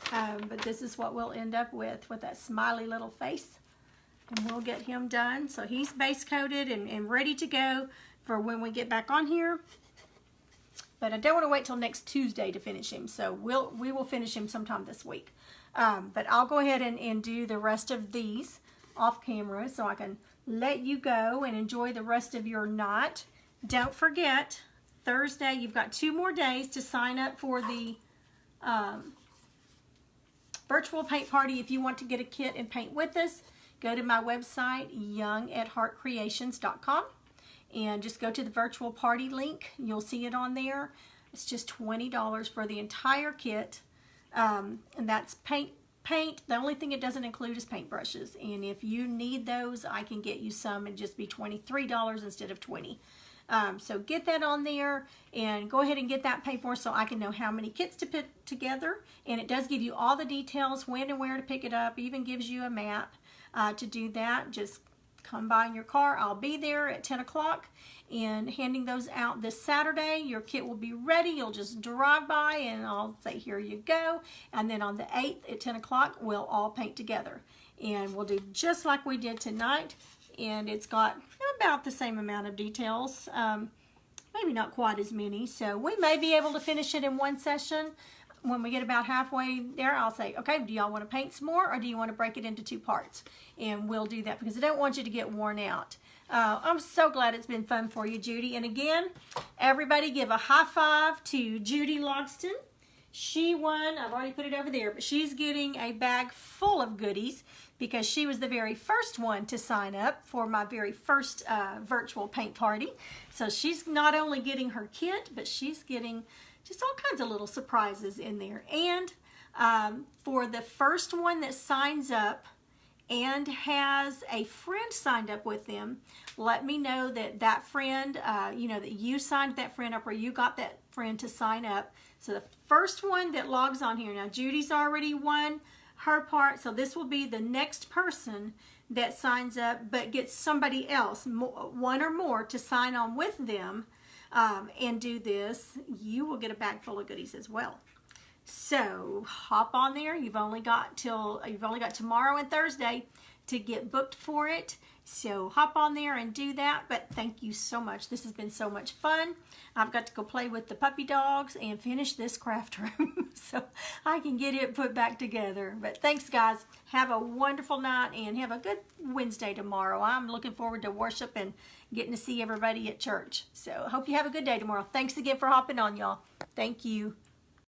but this is what we'll end up with that smiley little face, and we'll get him done. So he's base coated and ready to go for when we get back on here. But I don't want to wait till next Tuesday to finish him, so we will finish him sometime this week. But I'll go ahead and do the rest of these off camera so I can let you go and enjoy the rest of your night. Don't forget, Thursday, you've got 2 more days to sign up for the virtual paint party. If you want to get a kit and paint with us, go to my website, youngatheartcreations.com. And just go to the virtual party link. You'll see it on there. It's just $20 for the entire kit. And that's paint. The only thing it doesn't include is paintbrushes. And if you need those, I can get you some and just be $23 instead of $20. So get that on there and go ahead and get that paid for so I can know how many kits to put together. And it does give you all the details, when and where to pick it up. It even gives you a map to do that. Just come by in your car. I'll be there at 10 o'clock and handing those out this Saturday. Your kit will be ready. You'll just drive by and I'll say, here you go. And then on the 8th at 10 o'clock, we'll all paint together. And we'll do just like we did tonight. And it's got about the same amount of details. Maybe not quite as many. So we may be able to finish it in one session. when we get about halfway there, I'll say, okay, do y'all want to paint some more, or do you want to break it into 2 parts? And we'll do that because I don't want you to get worn out. I'm so glad it's been fun for you, Judy. And again, everybody give a high five to Judy Logston. She won, I've already put it over there, but she's getting a bag full of goodies because she was the very first one to sign up for my very first virtual paint party. So she's not only getting her kit, but she's getting just all kinds of little surprises in there. And for the first one that signs up and has a friend signed up with them, let me know that that friend, you know, that you signed that friend up or you got that friend to sign up. So the first one that logs on here, now Judy's already won her part, so this will be the next person that signs up but gets somebody else, one or more, to sign on with them and do this. You will get a bag full of goodies as well. So hop on there. You've only got tomorrow and Thursday to get booked for it. So hop on there and do that. But thank you so much. This has been so much fun. I've got to go play with the puppy dogs and finish this craft room so I can get it put back together. But thanks, guys. Have a wonderful night and have a good Wednesday tomorrow. I'm looking forward to worship and getting to see everybody at church. So hope you have a good day tomorrow. Thanks again for hopping on, y'all. Thank you.